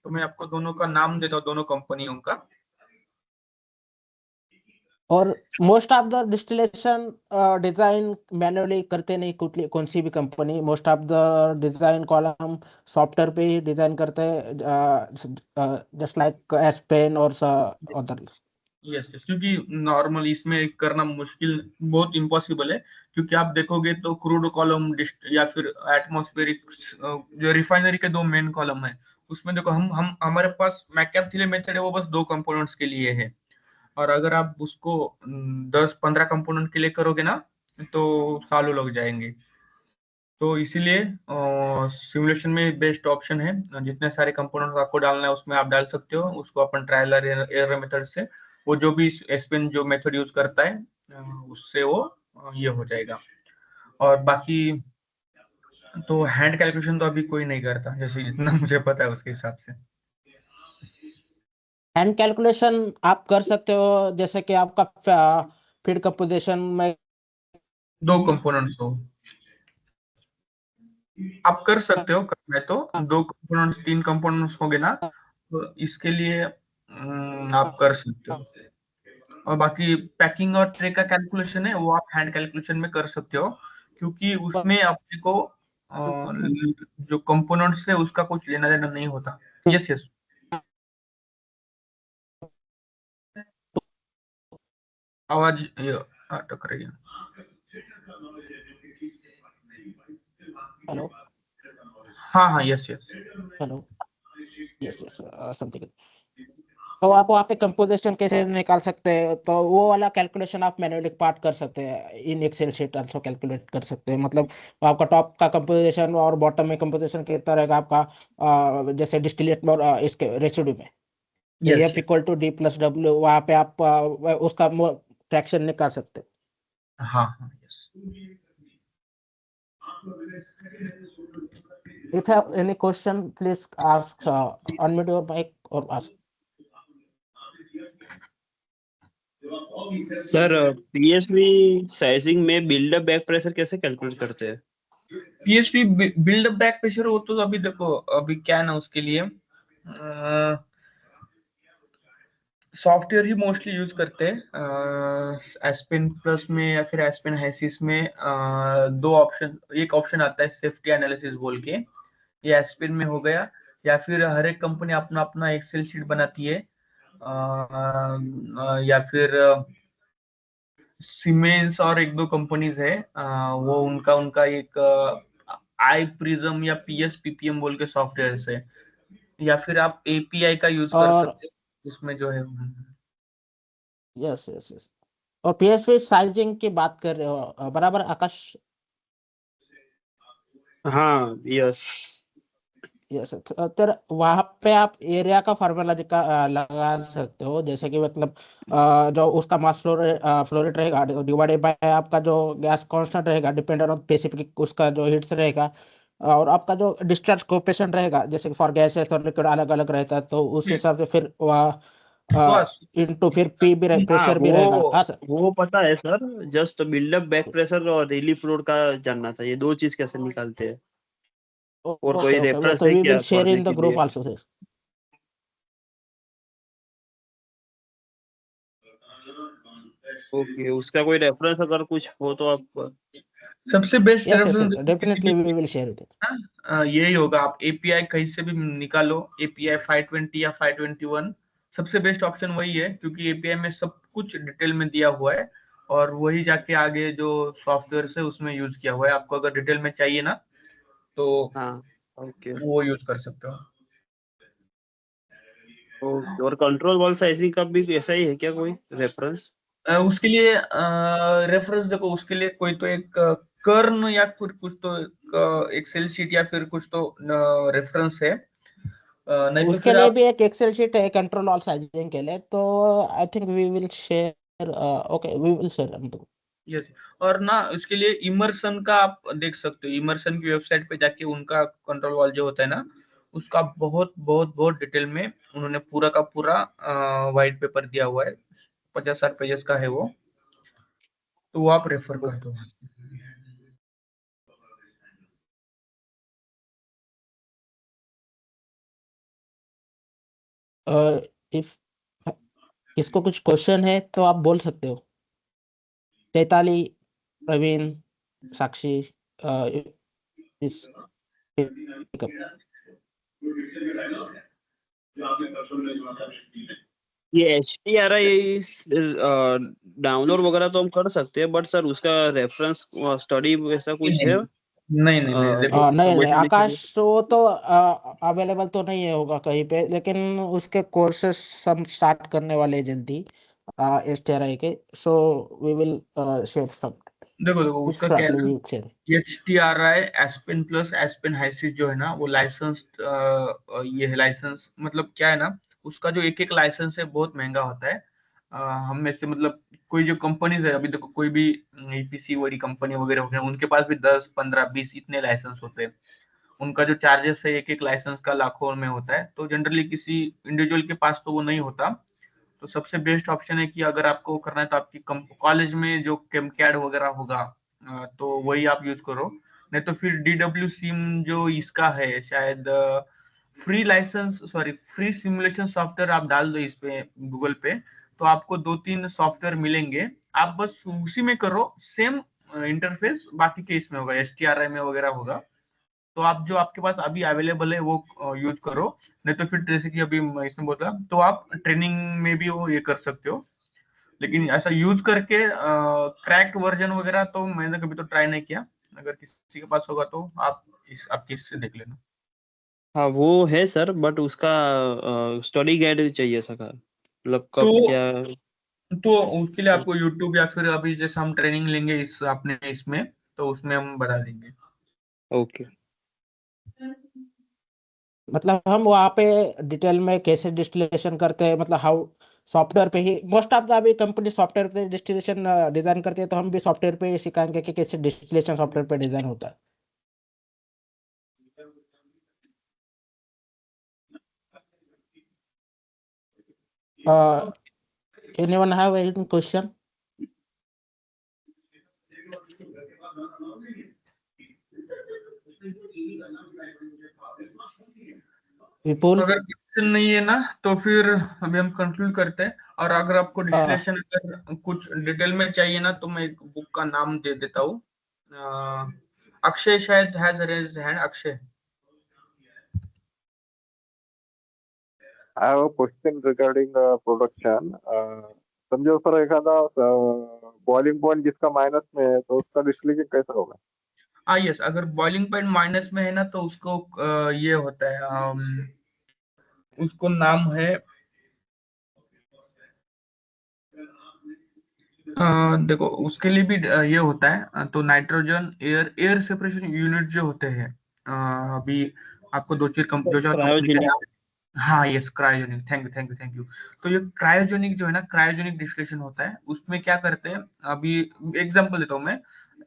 तो मैं आपको दोनों का नाम देता हूँ, दोनों कंपनियों का। और most of the distillation design manually करते नहीं, कौन सी भी company most of the design column software पे ही डिजाइन करते हैं, जस्ट लाइक एस्पेन और अदर। यस यस, क्योंकि नॉर्मल इसमें करना मुश्किल, बहुत इम्पॉसिबल है। क्योंकि आप देखोगे तो क्रूड कॉलम या फिर एटमॉस्फेरिक, जो रिफाइनरी के दो मेन कॉलम है, उसमें देखो हम हमारे पास मैकैप मेथड है वो बस दो कंपोनेंट्स के लिए है। और अगर आप उसको 10-15 कंपोनेंट के लिए करोगे ना, तो सालों लग जाएंगे। तो इसीलिए सिमुलेशन में बेस्ट ऑप्शन है। जितने सारे कंपोनेंट आपको डालना है उसमें आप डाल सकते हो, उसको अपन ट्रायल एरर मेथड से, वो जो भी एसपेन जो मेथड यूज करता है उससे वो ये हो जाएगा। और बाकी तो हैंड कैलकुलेशन तो अभी कोई नहीं करता, जैसे जितना मुझे पता है उसके हिसाब से। हैंड कैलकुलेशन आप कर सकते हो, जैसे कि आपका फीड कंपोजिशन में दो कंपोनेंट्स हो, आप कर सकते हो, करना है तो दो कंपोनेंट्स, तीन कंपोनेंट्स हो गए ना, तो इसके लिए आप कर सकते हो। और बाकी पैकिंग और ट्रे का कैलकुलेशन है वो आप हैंड कैलकुलेशन में कर सकते हो, क्योंकि उसमें अपने को जो कंपोनेंट्स है उसका कुछ लेना देना नहीं होता। Yes yes. आवाज ये अटक रही है। हेलो हाँ हाँ, yes yes. Hello yes yes something. तो आप वहाँ पे कंपोजिशन कैसे निकाल सकते हैं, तो वो वाला कैलकुलेशन आप मैन्युअली पार्ट कर सकते हैं, in Excel sheet also calculate कर सकते हैं। मतलब आपका टॉप का कंपोजिशन और बॉटम में कंपोजिशन कितना रहेगा आपका, जैसे डिस्टिलेट में और इसके रेसिड्यू में yes F yes. Equal to D plus W, वहाँ पे आप उसका फ्रैक्शन निकाल सकते हैं। हाँ हाँ, yes. If you have any question, please ask, unmute your mic or ask. Sir PSV sizing में बिल्डअप बैक प्रेशर कैसे कैलकुलेट करते हैं? पीएसवी बिल्ड बैक प्रेशर हो तो अभी देखो, अभी क्या है ना, उसके लिए सॉफ्टवेयर ही मोस्टली यूज करते हैं। एस्पेन प्लस में या फिर एस्पेन हाइसिस में दो ऑप्शन, एक ऑप्शन आता है सेफ्टी एनालिसिस बोल के, ये एस्पेन में हो गया, या फिर हर एक कंपनी अपना अपना एक्सेल शीट बनाती है, या फिर सीमेंस और एक दो कंपनीज है, वो उनका उनका एक आई प्रिज्म या पीएस पीपीएम बोल के सॉफ्टवेयर है, या फिर आप एपीआई का यूज कर और सकते हो उसमें जो है। यस यस यस, और पीएसवी साइजिंग की बात कर रहे हो, बराबर आकाश? हाँ यस। यस, तो वहां पे आप एरिया का फार्मूला लगा सकते हो, जैसे कि मतलब जो उसका मास फ्लो रेट रहेगा डिवाइडेड बाय आपका जो गैस कांस्टेंट रहेगा, डिपेंडेंट ऑन स्पेसिफिक उसका जो हीट्स रहेगा, और आपका जो डिस्चार्ज कोएफिशिएंट रहेगा, जैसे कि फॉर गैसेस और लिक्विड अलग अलग रहता है, तो उस हिसाब से फिर बस इनटू फिर पी भी हाँ प्रेशर भी रहेगा। हाँ सर। वो पता है sir, just buildup back pressure और रिलीफ लोड का जानना था, ये दो चीज कैसे निकालते हैं, और कोई ओके ओके, वो रेफरेंस तो है वी विल क्या शेयर पढ़ने इन द के ग्रुप लिए? Also sir. ओके, उसका कोई रेफरेंस अगर कुछ हो तो आप। सबसे best yes yes reference yes, देखो किसी भी, definitely we will share it. यही होगा, आप एपीआई कहीं से भी निकालो, एपीआई 520 या 521, सबसे बेस्ट ऑप्शन वही है, क्योंकि एपीआई में सब कुछ डिटेल में दिया हुआ है, और वही जाके आगे जो सॉफ्टवेयर है उसमें यूज किया हुआ है। आपको अगर डिटेल में चाहिए ना, तो हाँ ओके वो यूज कर सकते हो। ओके, और कंट्रोल वॉल साइजिंग का भी ऐसा ही है क्या कोई रेफरेंस? उसके लिए रेफरेंस देखो, उसके लिए कोई तो एक कर्न या फिर कुछ तो एक्सेल शीट या फिर कुछ तो रेफरेंस है, नहीं तो उसके फिर लिए आप। भी एक एक्सेल शीट है कंट्रोल ऑल साइजिंग के लिए, तो I think we will share, okay we will share. Yes, और ना उसके लिए इमर्सन का आप देख सकते हो, इमर्सन की वेबसाइट पे जाके उनका कंट्रोल वॉल जो होता है ना, उसका बहुत बहुत बहुत डिटेल में उन्होंने पूरा का पूरा व्हाइट पेपर दिया हुआ है, 50-60 पेजेस का है वो, तो वो आप रेफर कर दो। इफ किसको कुछ क्वेश्चन है तो आप बोल सकते हो। चैताली, प्रवीण, साक्षी, इस पिकअप। ये एच टी आर आई डाउनलोड वगैरह तो हम कर सकते हैं, बट सर उसका रेफरेंस स्टडी ऐसा कुछ है नहीं नहीं नहीं, देखो नहीं नहीं समझने के लिए? आकाश, वो तो अवेलेबल तो नहीं है होगा कहीं पे, लेकिन उसके कोर्सेस हम स्टार्ट करने वाले हैं जल्दी, STRI के, so we will share some देखो देखो उसका क्या है शॉर्टली, वी ना, will share. H T R I Aspen plus Aspen HYSYS जो है ना, वो लाइसेंस, ये है लाइसेंस, मतलब क्या है ना, उसका जो एक एक लाइसेंस है बहुत महंगा होता है। हम में से मतलब कोई जो कंपनीज है, अभी देखो कोई भी ईपीसी वाली कंपनी वगैरह हो गया, उनके पास भी 10-15-20 इतने लाइसेंस होते हैं। उनका जो चार्जेस है एक एक लाइसेंस का लाखों में होता है, तो जनरली किसी इंडिविजुअल के पास तो वो नहीं होता। तो सबसे बेस्ट ऑप्शन है कि अगर आपको करना है तो आपकी कॉलेज में जो कैड वगैरह होगा तो वही आप यूज करो। नहीं तो फिर DW सिम जो इसका है शायद free licence sorry free simulation software आप डाल दो इस पे गूगल पे, तो आपको 2-3 सॉफ्टवेयर मिलेंगे। आप बस उसी में करो, सेम इंटरफेस बाकी के इसमें होगा, STRI में वगैरह होगा। तो आप जो आपके पास अभी अवेलेबल है वो यूज करो। नहीं तो फिर जैसे कि अभी इसमें बोला तो आप ट्रेनिंग में भी वो ये कर सकते हो। लेकिन ऐसा यूज करके क्रैक्ड वर्जन वगैरह तो मैंने कभी तो ट्राई नहीं किया। अगर किसी के पास होगा तो आप इससे देख लेना। हाँ वो है सर, बट उसका स्टडी गाइड चाहिए था सर, मतलब तो कब क्या। तो उसके लिए आपको यूट्यूब या फिर अभी जैसे हम ट्रेनिंग लेंगे इस अपने इसमें, तो उसमें हम बता देंगे। ओके। मतलब हम वहाँ पे डिटेल में कैसे डिस्टिलेशन करते हैं, मतलब हाउ सॉफ्टवेयर पे ही मोस्ट ऑफ द अभी कंपनी सॉफ्टवेयर पे डिस्टिलेशन डिजाइन करती है, तो हम भी सॉफ्टवेयर पे ही सिखाएंगे कि कैसे डिस्टिलेशन सॉफ्टवेयर पे डिजाइन होता है। Anyone have any question? Vipul? अगर क्वेश्चन नहीं है ना तो फिर अभी हम कंक्लूड करते हैं। और अगर आपको डिस्टिलेशन अगर कुछ डिटेल में चाहिए ना तो मैं एक बुक का नाम दे देता हूँ। अक्षय शायद has raised hand. Akshay. I have a question regarding production. समझो सर, एखादा बॉइलिंग पॉइंट जिसका माइनस में है तो उसका डिस्टिलेशन कैसा होगा? यस, अगर बॉइलिंग पॉइंट माइनस में है ना तो उसको ये होता है उसको नाम है देखो उसके लिए भी ये होता है तो नाइट्रोजन एयर सेपरेशन यूनिट जो होते हैं अभी आपको दो चार कंपनी का क्रायोजेनिक। नाम। हाँ yes, cryogenic. Thank you thank you thank you. तो ये क्रायोजेनिक जो है ना, क्रायोजेनिक डिस्टिलेशन होता है। उसमें क्या करते हैं, अभी एग्जांपल देता हूँ मैं।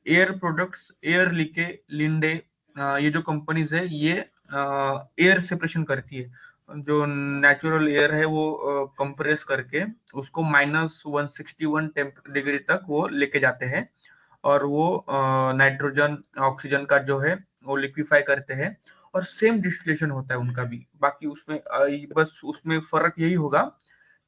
एयर प्रोडक्ट्स, एयर लिके, लिंडे, ये जो कंपनीज है ये एयर सेपरेशन करती है। जो नेचुरल एयर है वो कंप्रेस करके उसको -161 डिग्री तक वो लेके जाते हैं, और वो नाइट्रोजन ऑक्सीजन का जो है वो लिक्विफाई करते हैं। और सेम डिस्टिलेशन होता है उनका भी। बाकी उसमें बस उसमें फर्क यही होगा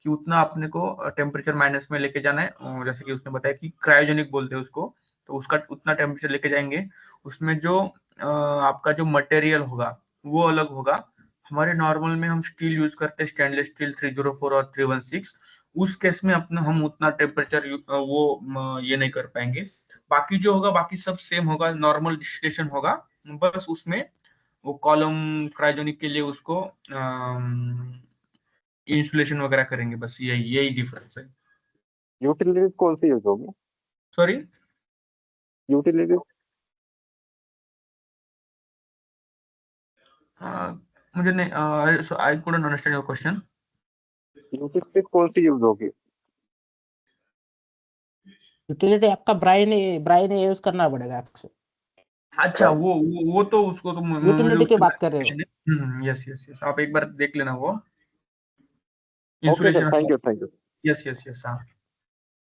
कि उतना अपने को टेम्परेचर माइनस में लेके जाना है। जैसे कि उसने बताया कि क्रायोजेनिक बोलते हैं उसको, तो उसका उतना टेम्परेचर लेके जाएंगे। उसमें जो आपका जो मटेरियल होगा वो अलग होगा। हमारे नॉर्मल में हम स्टील यूज करते हैं, स्टेनलेस स्टील 304 और 316। उस केस में अपना हम उतना टेम्परेचर ये नहीं कर पाएंगे। बाकी जो होगा बाकी सब सेम होगा, नॉर्मल डिस्टिलेशन होगा। बस उसमें वो कॉलम क्रायोजेनिक के लिए उसको इंसुलेशन वगैरह करेंगे, बस यही यही डिफरेंस है। यूटिलिटीज कौन सी यूज होगी? सॉरी। यूटिलिटीज मुझे नहीं, I couldn't understand your question. Utilities कौन सी यूज होगी? यूटिलिटी आपका ब्राइन यूज करना पड़ेगा आपसे। अच्छा, वो तो उसको तो मुझे यूटिलिटी की उसके बात कर रहे हो? बारे। यस यस यस, आप एक बार देख लेना वो okay sir, insulation. Thank you thank you. Yes yes yes, हाँ।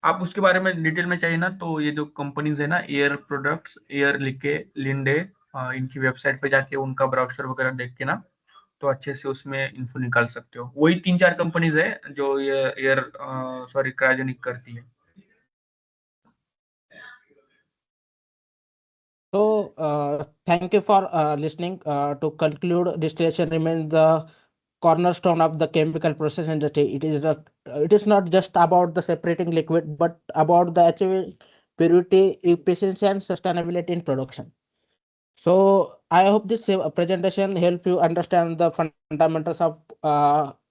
आप उसके बारे में डिटेल में चाहिए ना तो ये जो कंपनीज है ना, एयर प्रोडक्ट्स, एयर लिके, लिंडे, इनकी वेबसाइट पे जाके उनका ब्राउजर वगैरह देख के ना तो अच्छे से उसमें इन्फो निकाल सकते हो। वही 3-4 कंपनीज है जो ये एयर सॉरी क्रायोजेनिक करती है। So, thank you for listening. To conclude, distillation remains the cornerstone of the chemical process industry. It is not just about the separating liquid, but about the achieving purity, efficiency, and sustainability in production. So, I hope this presentation help you understand the fundamentals of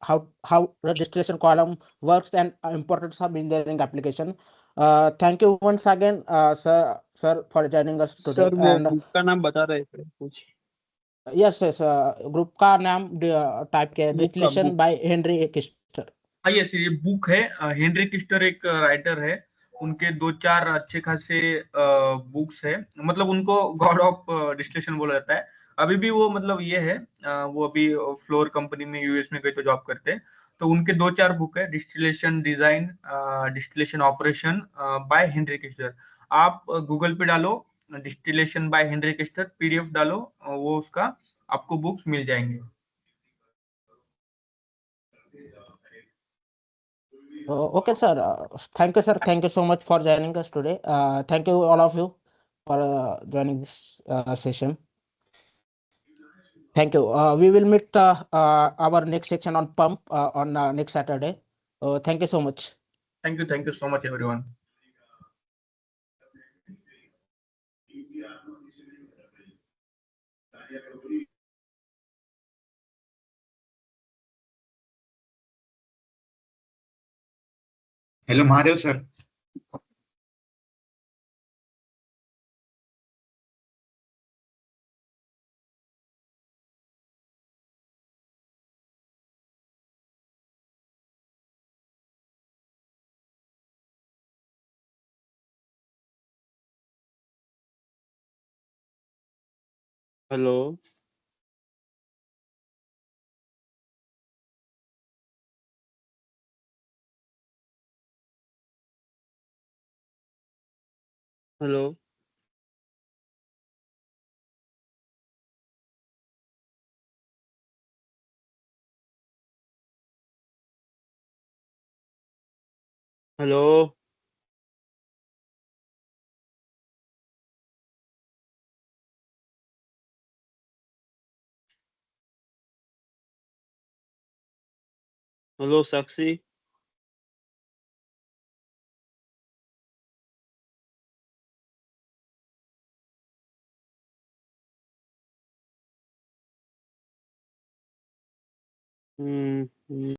how the distillation column works and importance of engineering application. Thank you once again, sir, for joining us today. Sir वो And book का नाम बता रहे थे कुछ? Yes yes, group का नाम type किया, बुक का distillation book. By Henry Kister. Yes, ये बुक है। हेनरी किस्टर एक राइटर है। उनके 2-4 अच्छे खासे बुक्स है। मतलब उनको गॉड ऑफ डिस्टिलेशन बोला जाता है। अभी भी वो मतलब ये है, वो अभी फ्लोर कंपनी में यूएस में गए तो जॉब करते हैं। तो उनके 2-4 बुक है, distillation design, distillation operation by Henry Kister. आप गूगल पे डालो distillation by Henry Kister, PDF डालो, वो उसका आपको बुक्स मिल जाएंगे। Okay, sir. Thank you, sir. Thank you so much for joining us today. Thank you, all of you, for joining this session. Thank you. We will meet our next section on pump on next Saturday. Thank you so much. Thank you so much everyone. Hello Mahadev sir. Hello. Hello. Hello. Hello Sakshi. Hmm.